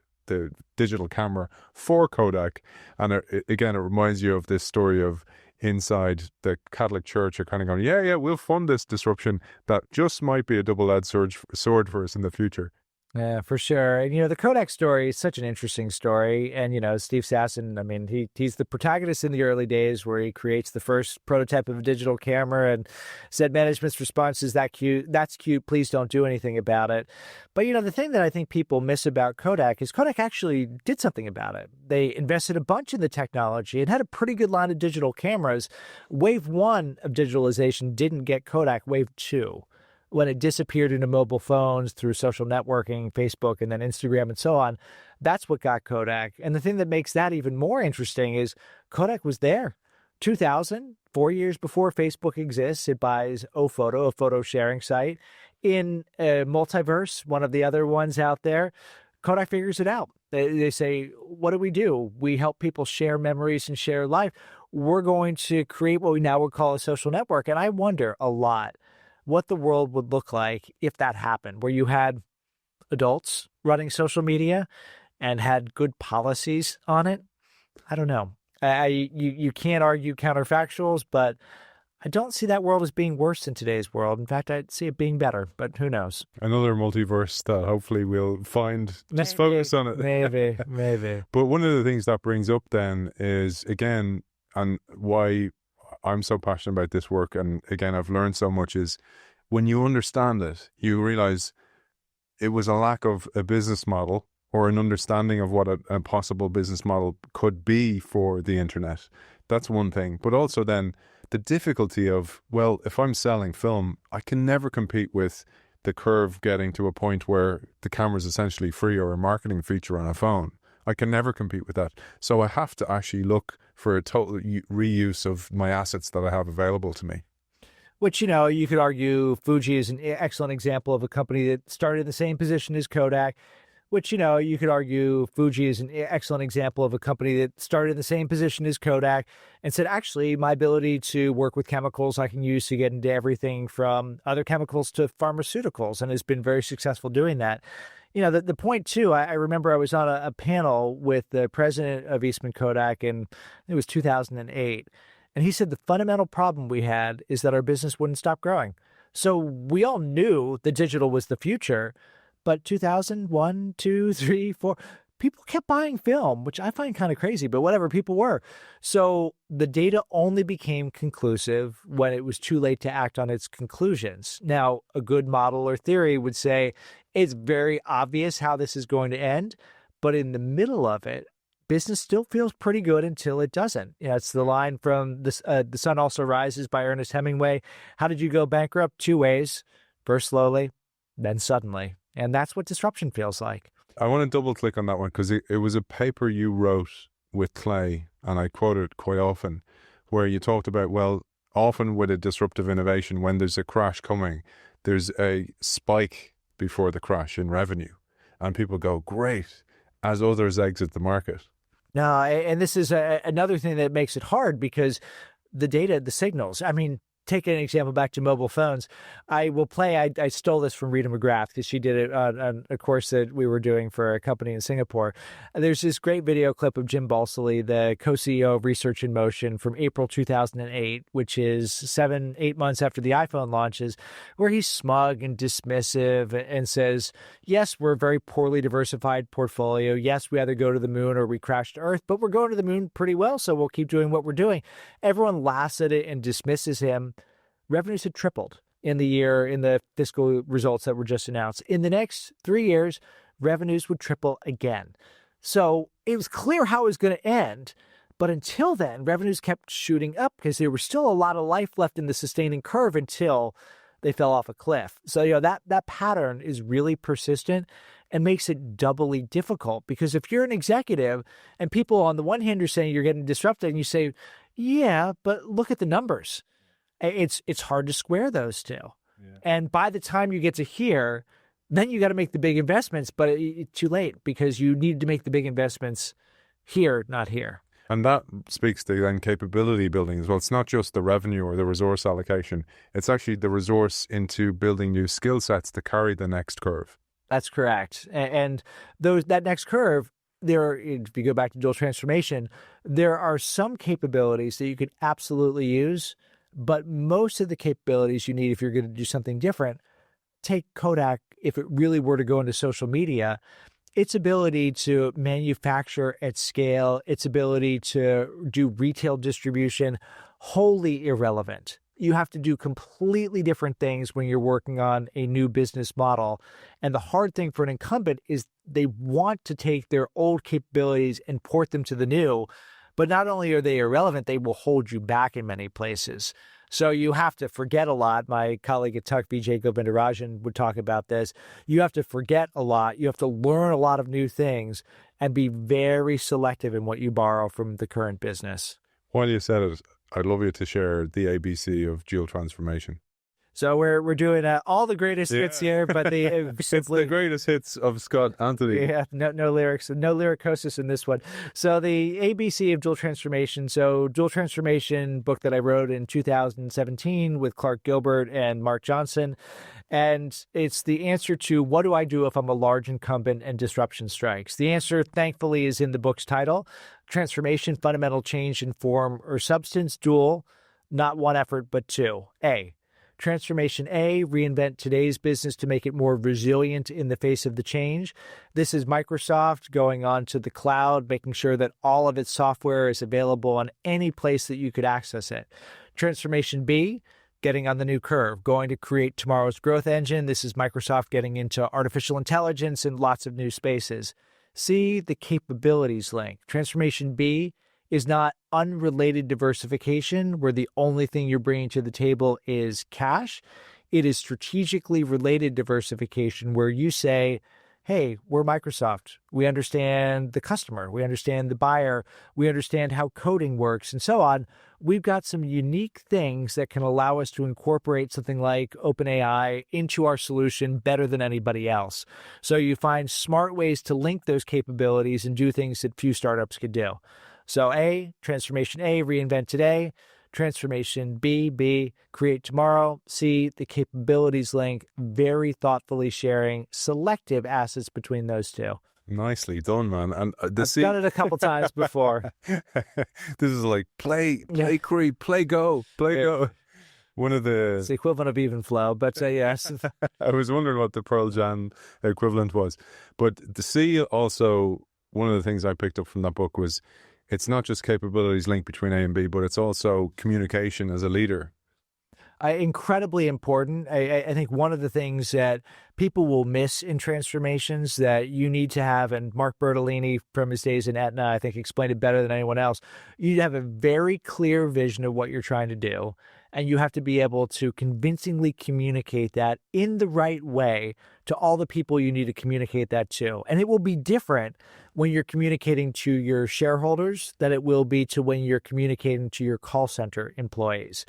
digital camera for Kodak. And again, it reminds you of this story of inside the Catholic Church are kind of going, yeah, we'll fund this disruption that just might be a double-edged sword for us in the future. Yeah, for sure. And, the Kodak story is such an interesting story. And, Steve Sasson, I mean, he's the protagonist in the early days where he creates the first prototype of a digital camera, and said management's response is, that's cute, please don't do anything about it. But, the thing that I think people miss about Kodak is Kodak actually did something about it. They invested a bunch in the technology and had a pretty good line of digital cameras. Wave 1 of digitalization didn't get Kodak. Wave 2. When it disappeared into mobile phones through social networking, Facebook, and then Instagram and so on, that's what got Kodak. And the thing that makes that even more interesting is Kodak was there. 2000, 4 years before Facebook exists, it buys Ophoto, a photo sharing site. In Multiverse, one of the other ones out there, Kodak figures it out. They say, what do? We help people share memories and share life. We're going to create what we now would call a social network. And I wonder a lot what the world would look like if that happened, where you had adults running social media and had good policies on it. I don't know. You can't argue counterfactuals, but I don't see that world as being worse in today's world. In fact, I'd see it being better, but who knows? Another multiverse that hopefully we'll find. Just focus on it. Maybe. But one of the things that brings up then is, again, and why I'm so passionate about this work, and again, I've learned so much, is when you understand it, you realize it was a lack of a business model or an understanding of what a possible business model could be for the internet. That's one thing. But also then the difficulty of, well, if I'm selling film, I can never compete with the curve getting to a point where the camera is essentially free or a marketing feature on a phone. I can never compete with that. So I have to actually look for a total reuse of my assets that I have available to me. Which, you could argue Fuji is an excellent example of a company that started in the same position as Kodak. Which, you could argue Fuji is an excellent example of a company that started in the same position as Kodak and said, actually, my ability to work with chemicals I can use to get into everything from other chemicals to pharmaceuticals, and has been very successful doing that. The point, too, I remember I was on a panel with the president of Eastman Kodak, and it was 2008. And he said the fundamental problem we had is that our business wouldn't stop growing. So we all knew that digital was the future. But 2001, 2, 3, 4, people kept buying film, which I find kind of crazy, but whatever, people were. So the data only became conclusive when it was too late to act on its conclusions. Now, a good model or theory would say it's very obvious how this is going to end, but in the middle of it, business still feels pretty good until it doesn't. It's the line from The Sun Also Rises by Ernest Hemingway. How did you go bankrupt? 2 ways. First slowly, then suddenly. And that's what disruption feels like. I want to double click on that one because it was a paper you wrote with Clay, and I quote it quite often, where you talked about, well, often with a disruptive innovation, when there's a crash coming, there's a spike before the crash in revenue. And people go, great, as others exit the market. No, and this is another thing that makes it hard because the data, the signals, take an example back to mobile phones. I stole this from Rita McGrath because she did it on a course that we were doing for a company in Singapore. There's this great video clip of Jim Balsillie, the co-CEO of Research in Motion, from April 2008, which is 7-8 months after the iPhone launches, where he's smug and dismissive and says, yes, we're a very poorly diversified portfolio. Yes, we either go to the moon or we crash to Earth, but we're going to the moon pretty well, so we'll keep doing what we're doing. Everyone laughs at it and dismisses him. Revenues had tripled in the fiscal results that were just announced. In the next 3 years, revenues would triple again. So it was clear how it was going to end. But until then, revenues kept shooting up because there was still a lot of life left in the sustaining curve until they fell off a cliff. So, that pattern is really persistent and makes it doubly difficult because if you're an executive and people on the one hand are saying you're getting disrupted and you say, yeah, but look at the numbers. It's hard to square those two. Yeah. And by the time you get to here, then you got to make the big investments, but it's too late because you need to make the big investments here, not here. And that speaks to then capability building as well. It's not just the revenue or the resource allocation. It's actually the resource into building new skill sets to carry the next curve. That's correct. And that next curve, if you go back to dual transformation, there are some capabilities that you could absolutely use. But most of the capabilities you need if you're going to do something different, take Kodak, if it really were to go into social media, its ability to manufacture at scale, its ability to do retail distribution, wholly irrelevant. You have to do completely different things when you're working on a new business model. And the hard thing for an incumbent is they want to take their old capabilities and port them to the new. But not only are they irrelevant, they will hold you back in many places. So you have to forget a lot. My colleague at Tuck, Vijay Govindarajan, would talk about this. You have to forget a lot. You have to learn a lot of new things and be very selective in what you borrow from the current business. While you said it, I'd love you to share the ABC of dual transformation. So we're doing all the greatest hits here, but it's the greatest hits of Scott Anthony. Yeah, no lyrics, no lyricosis in this one. So the ABC of dual transformation. So dual transformation book that I wrote in 2017 with Clark Gilbert and Mark Johnson. And it's the answer to what do I do if I'm a large incumbent and disruption strikes? The answer, thankfully, is in the book's title: Transformation, Fundamental Change in Form or Substance, Dual, not one effort, but two. A. Transformation A, reinvent today's business to make it more resilient in the face of the change. This is Microsoft going on to the cloud, making sure that all of its software is available on any place that you could access it. Transformation B, getting on the new curve, going to create tomorrow's growth engine. This is Microsoft getting into artificial intelligence and lots of new spaces. C, the capabilities link. Transformation B is not unrelated diversification, where the only thing you're bringing to the table is cash. It is strategically related diversification, where you say, hey, we're Microsoft. We understand the customer. We understand the buyer. We understand how coding works and so on. We've got some unique things that can allow us to incorporate something like OpenAI into our solution better than anybody else. So you find smart ways to link those capabilities and do things that few startups could do. So A, transformation A, reinvent today. Transformation B, create tomorrow. C, the capabilities link, very thoughtfully sharing selective assets between those two. Nicely done, man. And I've done it a couple times before. This is like play creep, play go. One of the... It's the equivalent of even flow, but yes. I was wondering what the Pearl Jam equivalent was. But the C also, one of the things I picked up from that book was it's not just capabilities linked between A and B, but it's also communication as a leader. Incredibly important. I think one of the things that people will miss in transformations that you need to have, and Mark Bertolini from his days in Aetna, I think, explained it better than anyone else. You need to have a very clear vision of what you're trying to do, and you have to be able to convincingly communicate that in the right way to all the people you need to communicate that to. And it will be different when you're communicating to your shareholders than it will be to when you're communicating to your call center employees.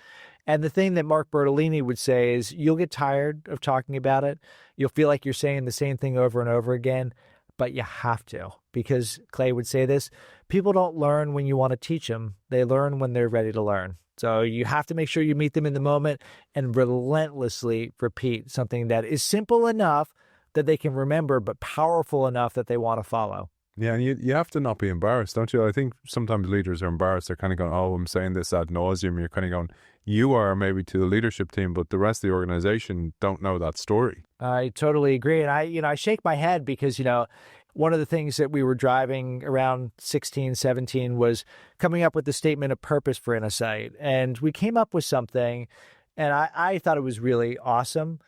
And the thing that Mark Bertolini would say is you'll get tired of talking about it. You'll feel like you're saying the same thing over and over again, but you have to, because Clay would say this: people don't learn when you want to teach them. They learn when they're ready to learn. So you have to make sure you meet them in the moment and relentlessly repeat something that is simple enough that they can remember, but powerful enough that they want to follow. Yeah, and you have to not be embarrassed, don't you? I think sometimes leaders are embarrassed. They're kind of going, oh, I'm saying this ad nauseum. You're kind of going, you are maybe to the leadership team, but the rest of the organization don't know that story. I totally agree. And I shake my head because, one of the things that we were driving around 16, 17 was coming up with the statement of purpose for Innosight. And we came up with something, and I thought it was really awesome.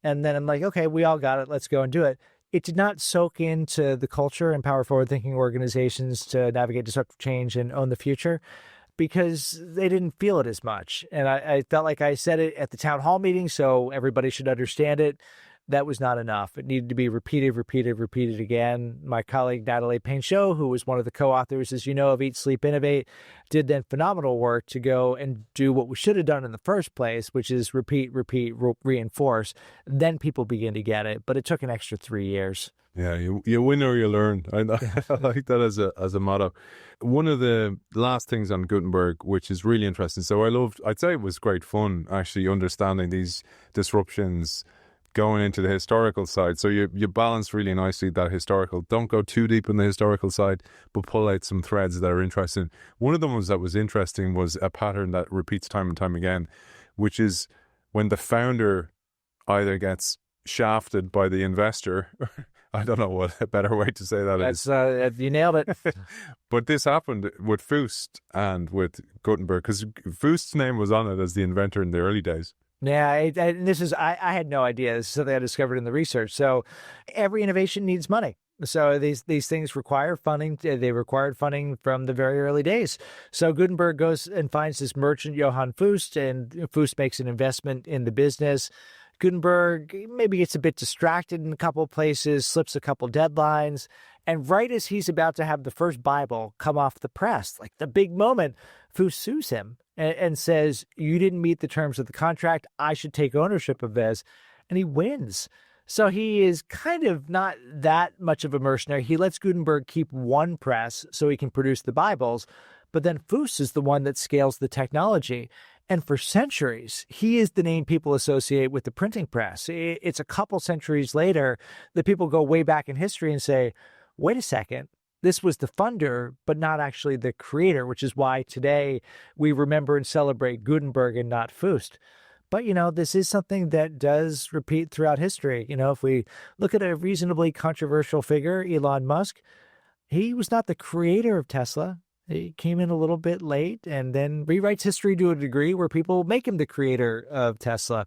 And then I'm like, okay, we all got it. Let's go and do it. It did not soak into the culture and empower forward-thinking organizations to navigate disruptive change and own the future, because they didn't feel it as much. And I felt like I said it at the town hall meeting, so everybody should understand it. That was not enough. It needed to be repeated again. My colleague, Natalie Painchot, who was one of the co-authors, as you know, of Eat, Sleep, Innovate, did then phenomenal work to go and do what we should have done in the first place, which is repeat, reinforce. Then people begin to get it. But it took an extra 3 years. Yeah, you win or you learn. I like that as a motto. One of the last things on Gutenberg, which is really interesting. So I'd say it was great fun actually understanding these disruptions, going into the historical side. So you balance really nicely that historical. Don't go too deep in the historical side, but pull out some threads that are interesting. One of them that was interesting was a pattern that repeats time and time again, which is when the founder either gets shafted by the investor. I don't know what a better way to say that is. You nailed it. But this happened with Fust and with Gutenberg, because Fust's name was on it as the inventor in the early days. Yeah, I had no idea. This is something I discovered in the research. So every innovation needs money. So these things require funding. They required funding from the very early days. So Gutenberg goes and finds this merchant, Johann Fust, and Fust makes an investment in the business. Gutenberg maybe gets a bit distracted in a couple of places, slips a couple deadlines, and right as he's about to have the first Bible come off the press, like the big moment, Fust sues him and says, you didn't meet the terms of the contract. I should take ownership of this. And he wins. So he is kind of not that much of a mercenary. He lets Gutenberg keep one press so he can produce the Bibles. But then Foos is the one that scales the technology. And for centuries, he is the name people associate with the printing press. It's a couple centuries later that people go way back in history and say, wait a second, this was the funder, but not actually the creator, which is why today we remember and celebrate Gutenberg and not Foos. But, this is something that does repeat throughout history. If we look at a reasonably controversial figure, Elon Musk, he was not the creator of Tesla. He came in a little bit late and then rewrites history to a degree where people make him the creator of Tesla.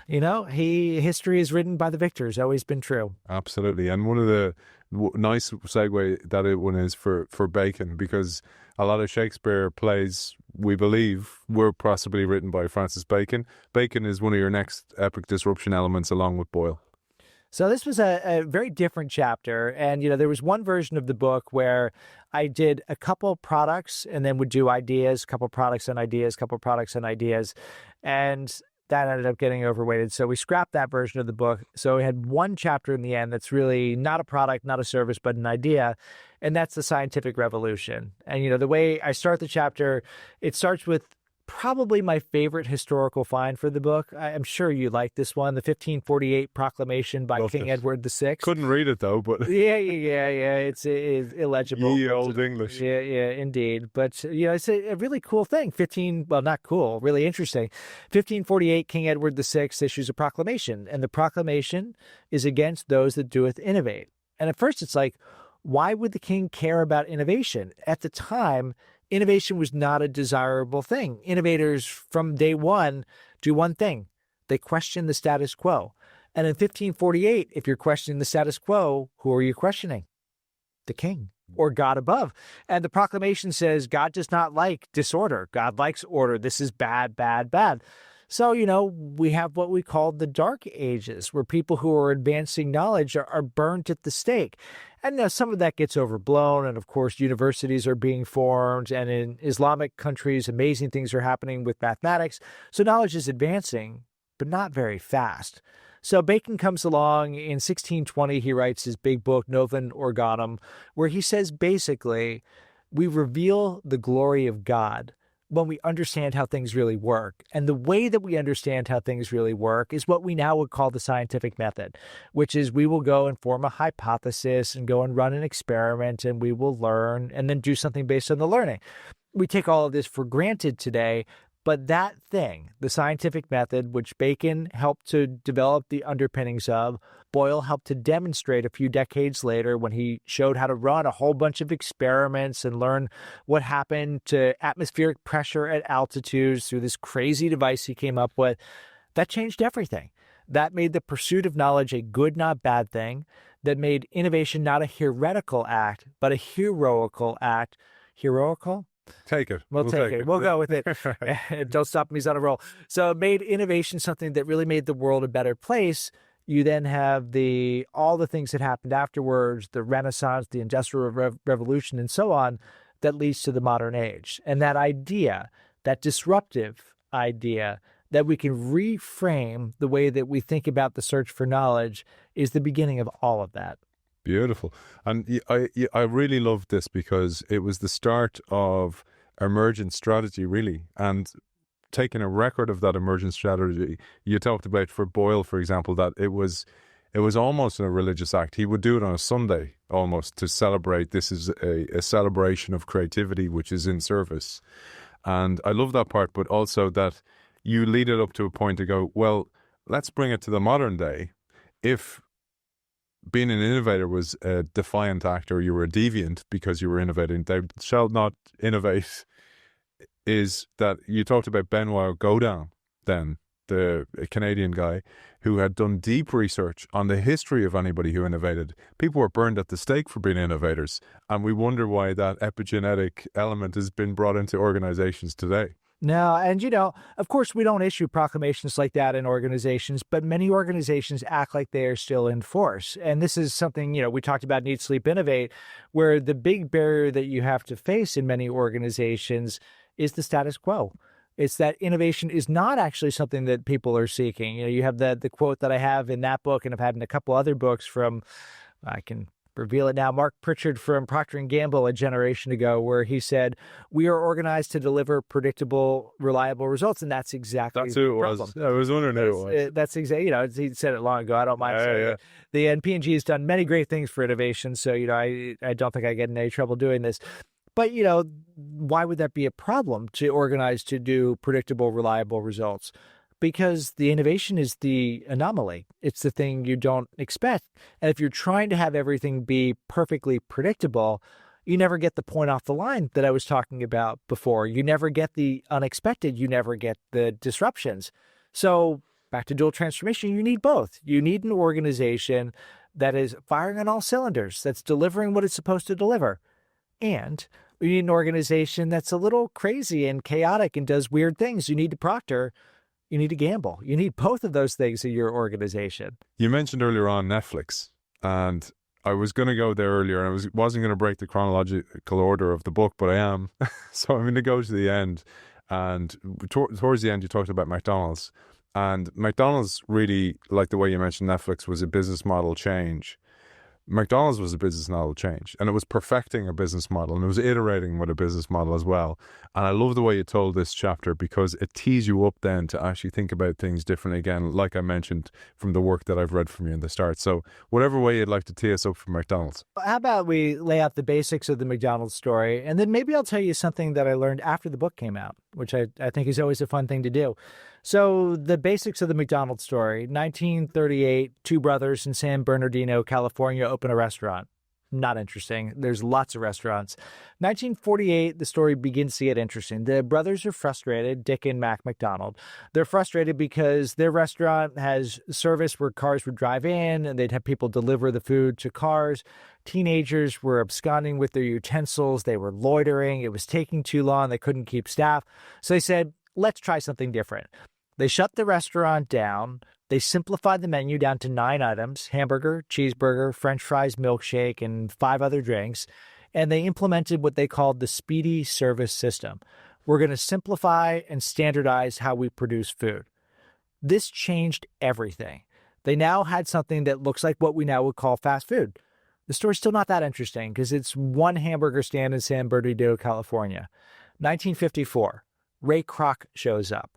History is written by the victors, always been true. Absolutely. And one of the nice segue that it one is for Bacon, because a lot of Shakespeare plays, we believe, were possibly written by Francis Bacon. Bacon is one of your next epic disruption elements along with Boyle. So this was a very different chapter. And, there was one version of the book where I did a couple products and then would do ideas, couple products and ideas, couple products and ideas. And that ended up getting overweighted. So we scrapped that version of the book. So we had one chapter in the end that's really not a product, not a service, but an idea. And that's the scientific revolution. And, the way I start the chapter, it starts with probably my favorite historical find for the book. I'm sure you like this one, the 1548 proclamation by King Edward VI. Couldn't read it though, but yeah. It's illegible. Ye old English. Yeah, indeed. But it's a really cool thing. Not cool, really interesting. 1548, King Edward VI issues a proclamation, and the proclamation is against those that doeth innovate. And at first, it's like, why would the king care about innovation? At the time, innovation was not a desirable thing. Innovators from day one do one thing. They question the status quo. And in 1548, if you're questioning the status quo, who are you questioning? The king or God above. And the proclamation says God does not like disorder. God likes order. This is bad, bad, bad. So, we have what we call the Dark Ages, where people who are advancing knowledge are burnt at the stake. And some of that gets overblown. And of course, universities are being formed. And in Islamic countries, amazing things are happening with mathematics. So knowledge is advancing, but not very fast. So Bacon comes along in 1620. He writes his big book, Novum Organum, where he says basically, we reveal the glory of God when we understand how things really work. And the way that we understand how things really work is what we now would call the scientific method, which is we will go and form a hypothesis and go and run an experiment, and we will learn and then do something based on the learning. We take all of this for granted today, but that thing, the scientific method, which Bacon helped to develop the underpinnings of, Boyle helped to demonstrate a few decades later when he showed how to run a whole bunch of experiments and learn what happened to atmospheric pressure at altitudes through this crazy device he came up with. That changed everything. That made the pursuit of knowledge a good, not bad thing. That made innovation not a heretical act, but a heroical act. Heroical? Take it. We'll take it. We'll go with it. Don't stop me, he's on a roll. So it made innovation something that really made the world a better place. You then have all the things that happened afterwards, the Renaissance, the Industrial Revolution, and so on, that leads to the modern age. And that idea, that disruptive idea, that we can reframe the way that we think about the search for knowledge, is the beginning of all of that. Beautiful. And I really loved this because it was the start of emergent strategy, really. And taking a record of that emergent strategy, you talked about for Boyle, for example, that it was almost a religious act. He would do it on a Sunday almost to celebrate. This is a celebration of creativity, which is in service. And I love that part, but also that you lead it up to a point to go, well, let's bring it to the modern day. If being an innovator was a defiant act, or you were a deviant because you were innovating, thou shalt not innovate, is that you talked about Benoit Godin, then the Canadian guy who had done deep research on the history of anybody who innovated. People were burned at the stake for being innovators, and we wonder why that epigenetic element has been brought into organizations today. No, and of course, we don't issue proclamations like that in organizations, but many organizations act like they are still in force. And this is something, we talked about Eat, Sleep, Innovate, where the big barrier that you have to face in many organizations is the status quo. It's that innovation is not actually something that people are seeking. You have the quote that I have in that book, and I've had in a couple other books from, I can reveal it now, Mark Pritchard from Procter & Gamble a generation ago, where he said, we are organized to deliver predictable, reliable results. And that's exactly who it the problem. was. I was wondering who it was. That's exactly, he said it long ago. I don't mind saying it. The P&G has done many great things for innovation. So, I don't think I get in any trouble doing this. But, why would that be a problem to organize to do predictable, reliable results? Because the innovation is the anomaly. It's the thing you don't expect. And if you're trying to have everything be perfectly predictable, you never get the point off the line that I was talking about before. You never get the unexpected. You never get the disruptions. So back to dual transformation, you need both. You need an organization that is firing on all cylinders, that's delivering what it's supposed to deliver. And you need an organization that's a little crazy and chaotic and does weird things. You need to proctor. You need to gamble. You need both of those things in your organization. You mentioned earlier on Netflix, and I was going to go there earlier, and I wasn't going to break the chronological order of the book, but I am. So I'm going to go to the end. And towards the end, you talked about McDonald's. And McDonald's really, like the way you mentioned Netflix, was a business model change. McDonald's was a business model change, and it was perfecting a business model, and it was iterating with a business model as well. And I love the way you told this chapter, because it tees you up then to actually think about things differently again, like I mentioned from the work that I've read from you in the start. So whatever way you'd like to tee us up for McDonald's. How about we lay out the basics of the McDonald's story, and then maybe I'll tell you something that I learned after the book came out, which I think is always a fun thing to do. So the basics of the McDonald's story: 1938, two brothers in San Bernardino, California, open a restaurant. Not interesting. There's lots of restaurants. 1948, the story begins to get interesting. The brothers are frustrated, Dick and Mac McDonald. They're frustrated because their restaurant has service where cars would drive in and they'd have people deliver the food to cars. Teenagers were absconding with their utensils. They were loitering. It was taking too long. They couldn't keep staff. So they said, let's try something different. They shut the restaurant down. They simplified the menu down to 9 items: hamburger, cheeseburger, French fries, milkshake, and 5 other drinks. And they implemented what they called the speedy service system. We're going to simplify and standardize how we produce food. This changed everything. They now had something that looks like what we now would call fast food. The story's still not that interesting because it's one hamburger stand in San Bernardino, California. 1954, Ray Kroc shows up.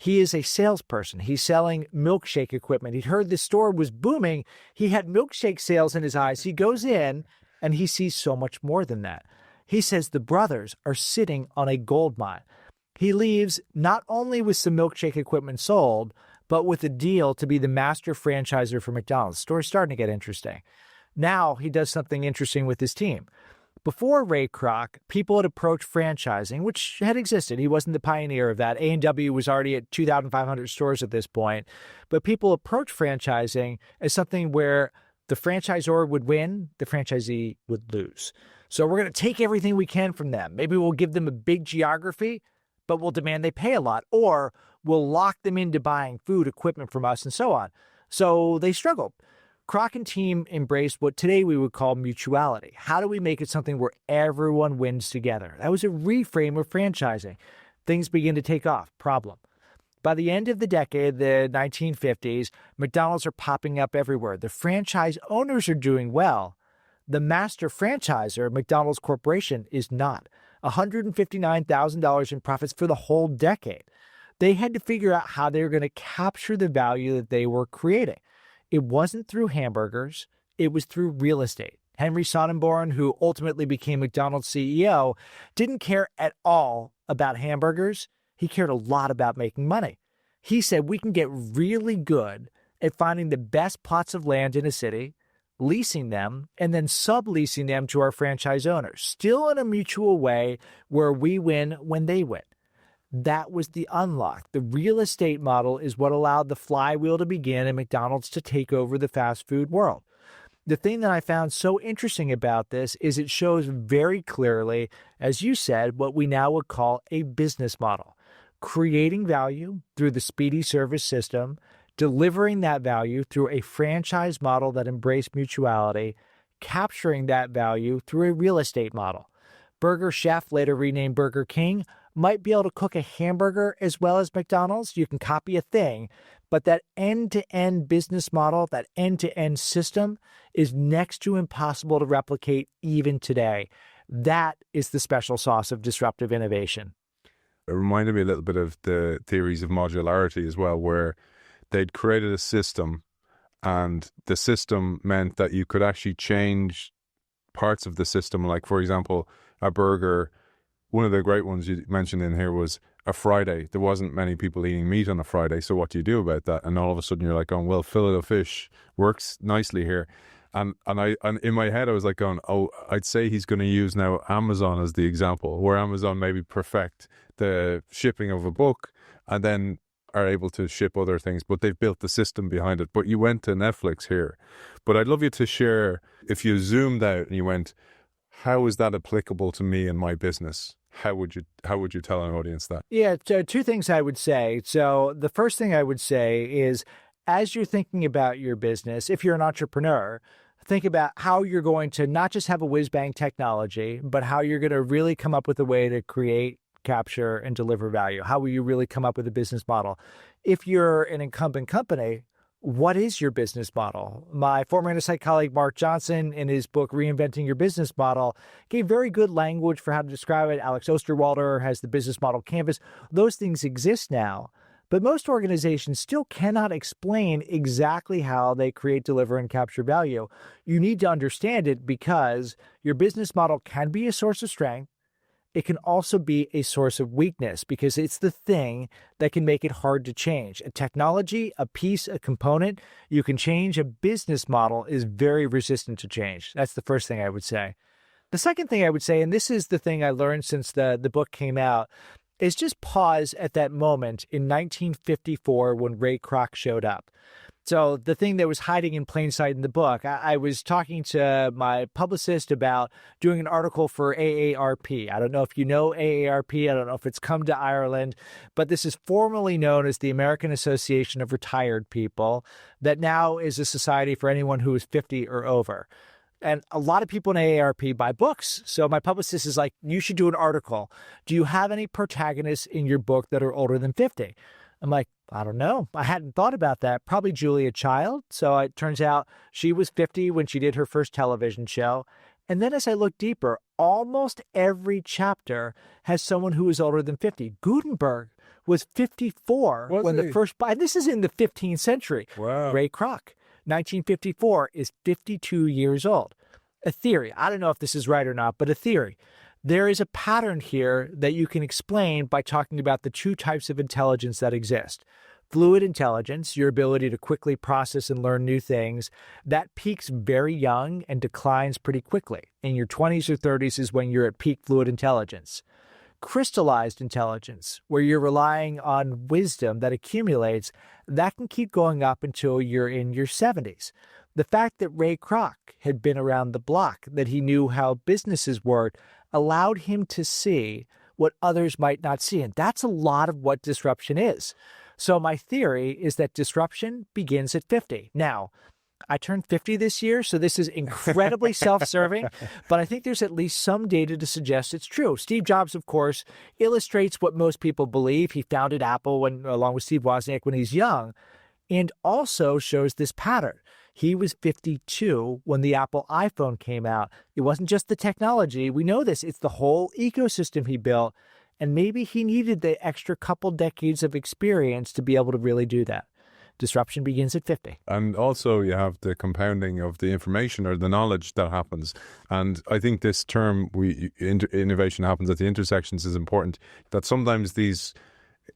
He is a salesperson. He's selling milkshake equipment. He'd heard the store was booming. He had milkshake sales in his eyes. He goes in and he sees so much more than that. He says the brothers are sitting on a gold mine. He leaves not only with some milkshake equipment sold, but with a deal to be the master franchisor for McDonald's. The story's starting to get interesting. Now he does something interesting with his team. Before Ray Kroc, people had approached franchising, which had existed. He wasn't the pioneer of that. A&W was already at 2,500 stores at this point. But people approached franchising as something where the franchisor would win, the franchisee would lose. So we're going to take everything we can from them. Maybe we'll give them a big geography, but we'll demand they pay a lot. Or we'll lock them into buying food, equipment from us, and so on. So they struggled. Kroc and team embraced what today we would call mutuality. How do we make it something where everyone wins together? That was a reframe of franchising. Things begin to take off. Problem. By the end of the decade, the 1950s, McDonald's are popping up everywhere. The franchise owners are doing well. The master franchisor, McDonald's Corporation, is not. $159,000 in profits for the whole decade. They had to figure out how they were going to capture the value that they were creating. It wasn't through hamburgers. It was through real estate. Henry Sonnenborn, who ultimately became McDonald's CEO, didn't care at all about hamburgers. He cared a lot about making money. He said we can get really good at finding the best plots of land in a city, leasing them, and then subleasing them to our franchise owners, still in a mutual way where we win when they win. That was the unlock. The real estate model is what allowed the flywheel to begin and McDonald's to take over the fast food world. The thing that I found so interesting about this is it shows very clearly, as you said, what we now would call a business model. Creating value through the speedy service system, delivering that value through a franchise model that embraced mutuality, capturing that value through a real estate model. Burger Chef, later renamed Burger King, might be able to cook a hamburger as well as McDonald's. You can copy a thing, but that end-to-end business model, that end-to-end system is next to impossible to replicate even today. That is the special sauce of disruptive innovation. It reminded me a little bit of the theories of modularity as well, where they'd created a system, and the system meant that you could actually change parts of the system. Like, for example, a burger. One of the great ones you mentioned in here was a Friday. There wasn't many people eating meat on a Friday, so what do you do about that? And all of a sudden you're like going, well, fillet of fish works nicely here. And in my head I was like going, oh, I'd say he's going to use now Amazon as the example, where Amazon maybe perfect the shipping of a book and then are able to ship other things, but they've built the system behind it. But you went to Netflix here. But I'd love you to share, if you zoomed out and you went, how is that applicable to me and my business? How would you tell an audience that? Yeah, so two things I would say. So the first thing I would say is, as you're thinking about your business, if you're an entrepreneur, think about how you're going to not just have a whiz-bang technology, but how you're going to really come up with a way to create, capture, and deliver value. How will you really come up with a business model? If you're an incumbent company, what is your business model? My former Insight colleague, Mark Johnson, in his book, Reinventing Your Business Model, gave very good language for how to describe it. Alex Osterwalder has the business model canvas. Those things exist now, but most organizations still cannot explain exactly how they create, deliver, and capture value. You need to understand it because your business model can be a source of strength. It can also be a source of weakness because it's the thing that can make it hard to change. A technology, a piece, a component, you can change. A business model is very resistant to change. That's the first thing I would say. The second thing I would say, and this is the thing I learned since the book came out, is just pause at that moment in 1954 when Ray Kroc showed up. So the thing that was hiding in plain sight in the book, I was talking to my publicist about doing an article for AARP. I don't know if you know AARP. I don't know if it's come to Ireland, but this is formerly known as the American Association of Retired People, that now is a society for anyone who is 50 or over. And a lot of people in AARP buy books. So my publicist is like, you should do an article. Do you have any protagonists in your book that are older than 50? I'm like, I don't know. I hadn't thought about that. Probably Julia Child. So it turns out she was 50 when she did her first television show. And then as I look deeper, almost every chapter has someone who is older than 50. Gutenberg was 54 when the first, and this is in the 15th century. Wow. Ray Kroc, 1954, is 52 years old. A theory. I don't know if this is right or not, but a theory. There is a pattern here that you can explain by talking about the two types of intelligence that exist. Fluid intelligence, your ability to quickly process and learn new things, that peaks very young and declines pretty quickly. In your 20s or 30s is when you're at peak fluid intelligence. Crystallized intelligence, where you're relying on wisdom that accumulates, that can keep going up until you're in your 70s. The fact that Ray Kroc had been around the block, that he knew how businesses worked, allowed him to see what others might not see. And that's a lot of what disruption is. So my theory is that disruption begins at 50. Now, I turned 50 this year, so this is incredibly self-serving, but I think there's at least some data to suggest it's true. Steve Jobs, of course, illustrates what most people believe. He founded Apple along with Steve Wozniak when he's young, and also shows this pattern. He was 52 when the Apple iPhone came out. It wasn't just the technology. We know this. It's the whole ecosystem he built. And maybe he needed the extra couple decades of experience to be able to really do that. Disruption begins at 50. And also you have the compounding of the information or the knowledge that happens. And I think this term, innovation happens at the intersections, is important. That sometimes these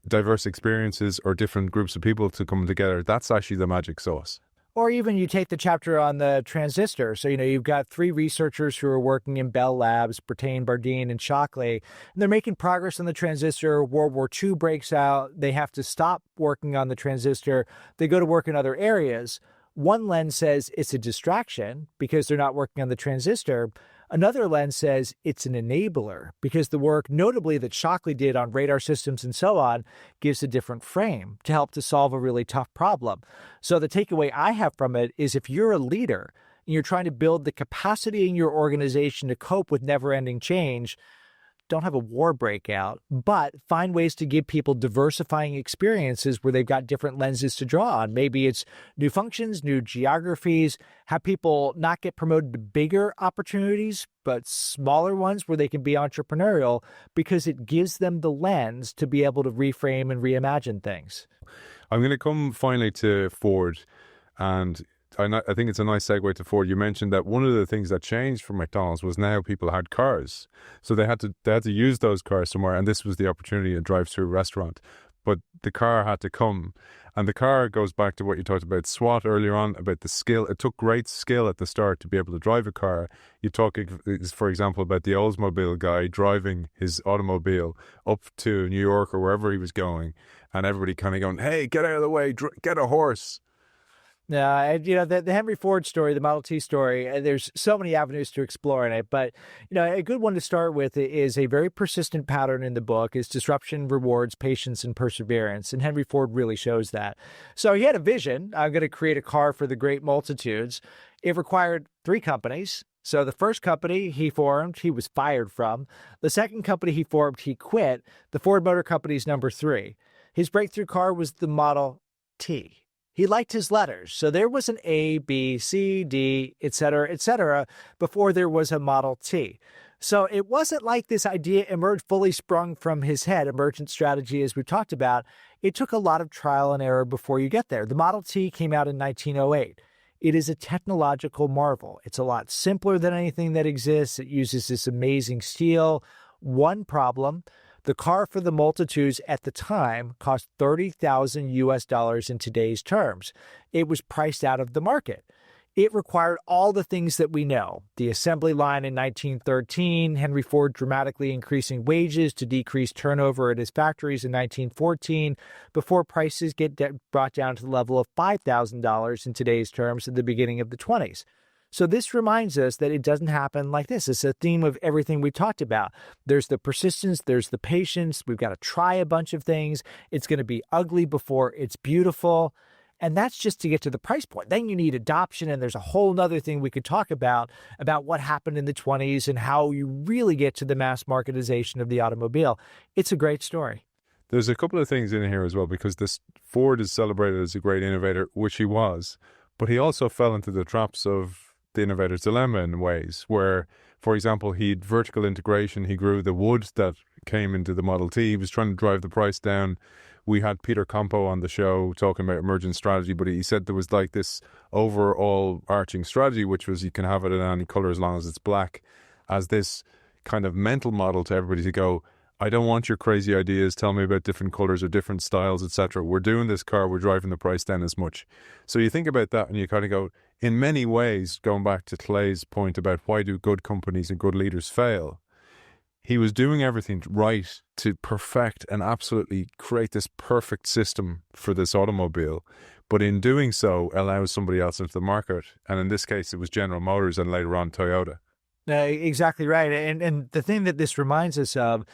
diverse experiences or different groups of people to come together, that's actually the magic sauce. Or even you take the chapter on the transistor. So, you've got three researchers who are working in Bell Labs, Bertain, Bardeen, and Shockley, and they're making progress on the transistor. World War II breaks out. They have to stop working on the transistor. They go to work in other areas. One lens says it's a distraction because they're not working on the transistor. Another lens says it's an enabler because the work, notably that Shockley did on radar systems and so on, gives a different frame to help to solve a really tough problem. So the takeaway I have from it is if you're a leader and you're trying to build the capacity in your organization to cope with never-ending change, don't have a war break out, but find ways to give people diversifying experiences where they've got different lenses to draw on. Maybe it's new functions, new geographies, have people not get promoted to bigger opportunities, but smaller ones where they can be entrepreneurial because it gives them the lens to be able to reframe and reimagine things. I'm going to come finally to Ford, and I think it's a nice segue to Ford. You mentioned that one of the things that changed for McDonald's was now people had cars, so they had to use those cars somewhere, and this was the opportunity to drive through a restaurant. But the car had to come, and the car goes back to what you talked about SWAT earlier on, about the skill. It took great skill at the start to be able to drive a car. You talk, for example, about the Oldsmobile guy driving his automobile up to New York or wherever he was going, and everybody kind of going, "Hey, get out of the way, get a horse." Yeah, the Henry Ford story, the Model T story, there's so many avenues to explore in it. But, a good one to start with is a very persistent pattern in the book is disruption rewards patience and perseverance. And Henry Ford really shows that. So he had a vision. I'm going to create a car for the great multitudes. It required 3 companies. So the first company he formed, he was fired from. The second company he formed, he quit. The Ford Motor Company's number 3. His breakthrough car was the Model T. He liked his letters. So there was an A, B, C, D, et cetera, before there was a Model T. So it wasn't like this idea emerged fully sprung from his head, emergent strategy, as we talked about. It took a lot of trial and error before you get there. The Model T came out in 1908. It is a technological marvel. It's a lot simpler than anything that exists. It uses this amazing steel. One problem: the car for the multitudes at the time cost $30,000 in today's terms. It was priced out of the market. It required all the things that we know. The assembly line in 1913, Henry Ford dramatically increasing wages to decrease turnover at his factories in 1914, before prices get brought down to the level of $5,000 in today's terms at the beginning of the 20s. So this reminds us that it doesn't happen like this. It's a theme of everything we talked about. There's the persistence, there's the patience. We've got to try a bunch of things. It's going to be ugly before it's beautiful. And that's just to get to the price point. Then you need adoption, and there's a whole other thing we could talk about what happened in the 20s and how you really get to the mass marketization of the automobile. It's a great story. There's a couple of things in here as well, because this Ford is celebrated as a great innovator, which he was, but he also fell into the traps of the innovator's dilemma in ways where, for example, he had vertical integration. He grew the wood that came into the Model T. He was trying to drive the price down. We had Peter Campo on the show talking about emergent strategy, but he said there was like this overall arching strategy, which was you can have it in any color as long as it's black, as this kind of mental model to everybody to go, I don't want your crazy ideas. Tell me about different colors or different styles, etc. We're doing this car. We're driving the price down as much. So you think about that and you kind of go, in many ways, going back to Clay's point about why do good companies and good leaders fail, he was doing everything right to perfect and absolutely create this perfect system for this automobile. But in doing so, allows somebody else into the market. And in this case, it was General Motors and later on Toyota. Exactly right. And the thing that this reminds us of,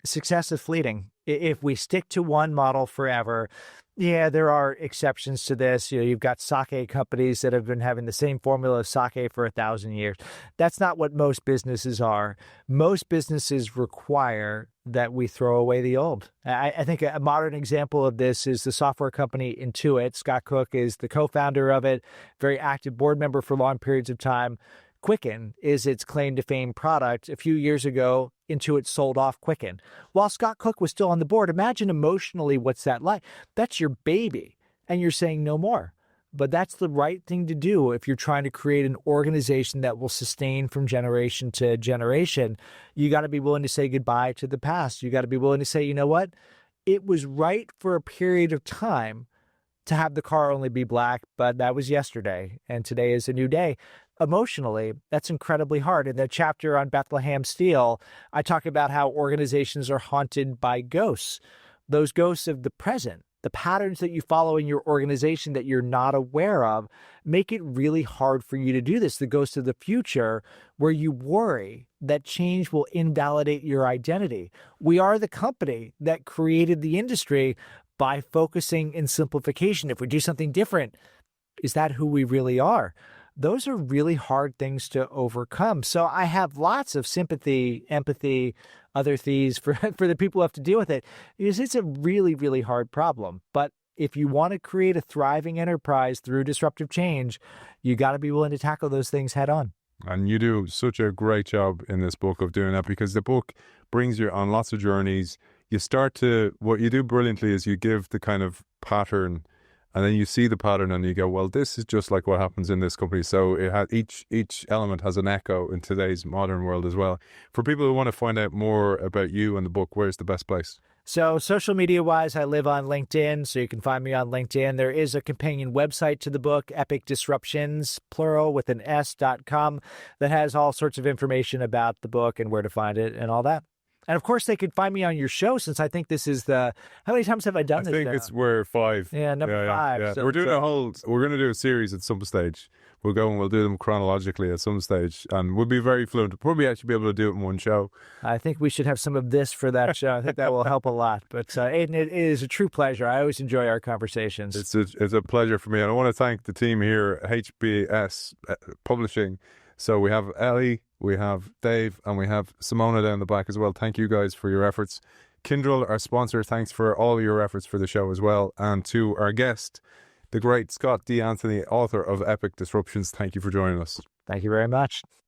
success is fleeting. If we stick to one model forever, yeah, there are exceptions to this. You've got sake companies that have been having the same formula of sake for 1,000 years. That's not what most businesses are. Most businesses require that we throw away the old. I think a modern example of this is the software company Intuit. Scott Cook is the co-founder of it, very active board member for long periods of time. Quicken is its claim to fame product. A few years ago, Intuit sold off Quicken. While Scott Cook was still on the board, imagine emotionally what's that like. That's your baby, and you're saying no more. But that's the right thing to do if you're trying to create an organization that will sustain from generation to generation. You got to be willing to say goodbye to the past. You got to be willing to say, you know what? It was right for a period of time to have the car only be black, but that was yesterday, and today is a new day. Emotionally, that's incredibly hard. In the chapter on Bethlehem Steel, I talk about how organizations are haunted by ghosts. Those ghosts of the present, the patterns that you follow in your organization that you're not aware of, make it really hard for you to do this. The ghosts of the future, where you worry that change will invalidate your identity. We are the company that created the industry by focusing in simplification. If we do something different, is that who we really are? those are really hard things to overcome. So I have lots of sympathy, empathy, other things for the people who have to deal with it, because it's a really, really hard problem. But if you want to create a thriving enterprise through disruptive change, you got to be willing to tackle those things head on. And you do such a great job in this book of doing that, because the book brings you on lots of journeys. What you do brilliantly is you give the kind of pattern, and then you see the pattern and you go, well, this is just like what happens in this company. So it has each element has an echo in today's modern world as well. For people who want to find out more about you and the book, where's the best place? So social media wise, I live on LinkedIn, so you can find me on LinkedIn. There is a companion website to the book, Epic Disruptions, plural with an S.com, that has all sorts of information about the book and where to find it and all that. And of course, they could find me on your show, since I think this is how many times have I done this? I think we're 5. Yeah, number 5. Yeah. So, we're going to do a series at some stage. We'll go and we'll do them chronologically at some stage, and we'll be very fluent. We'll probably actually be able to do it in one show. I think we should have some of this for that show. I think that will help a lot. But Aidan, it is a true pleasure. I always enjoy our conversations. It's a pleasure for me. And I want to thank the team here at HBS Publishing. So we have Ellie, we have Dave, and we have Simona down the back as well. Thank you guys for your efforts. Kyndryl, our sponsor, thanks for all your efforts for the show as well. And to our guest, the great Scott D. Anthony, author of Epic Disruptions, thank you for joining us. Thank you very much.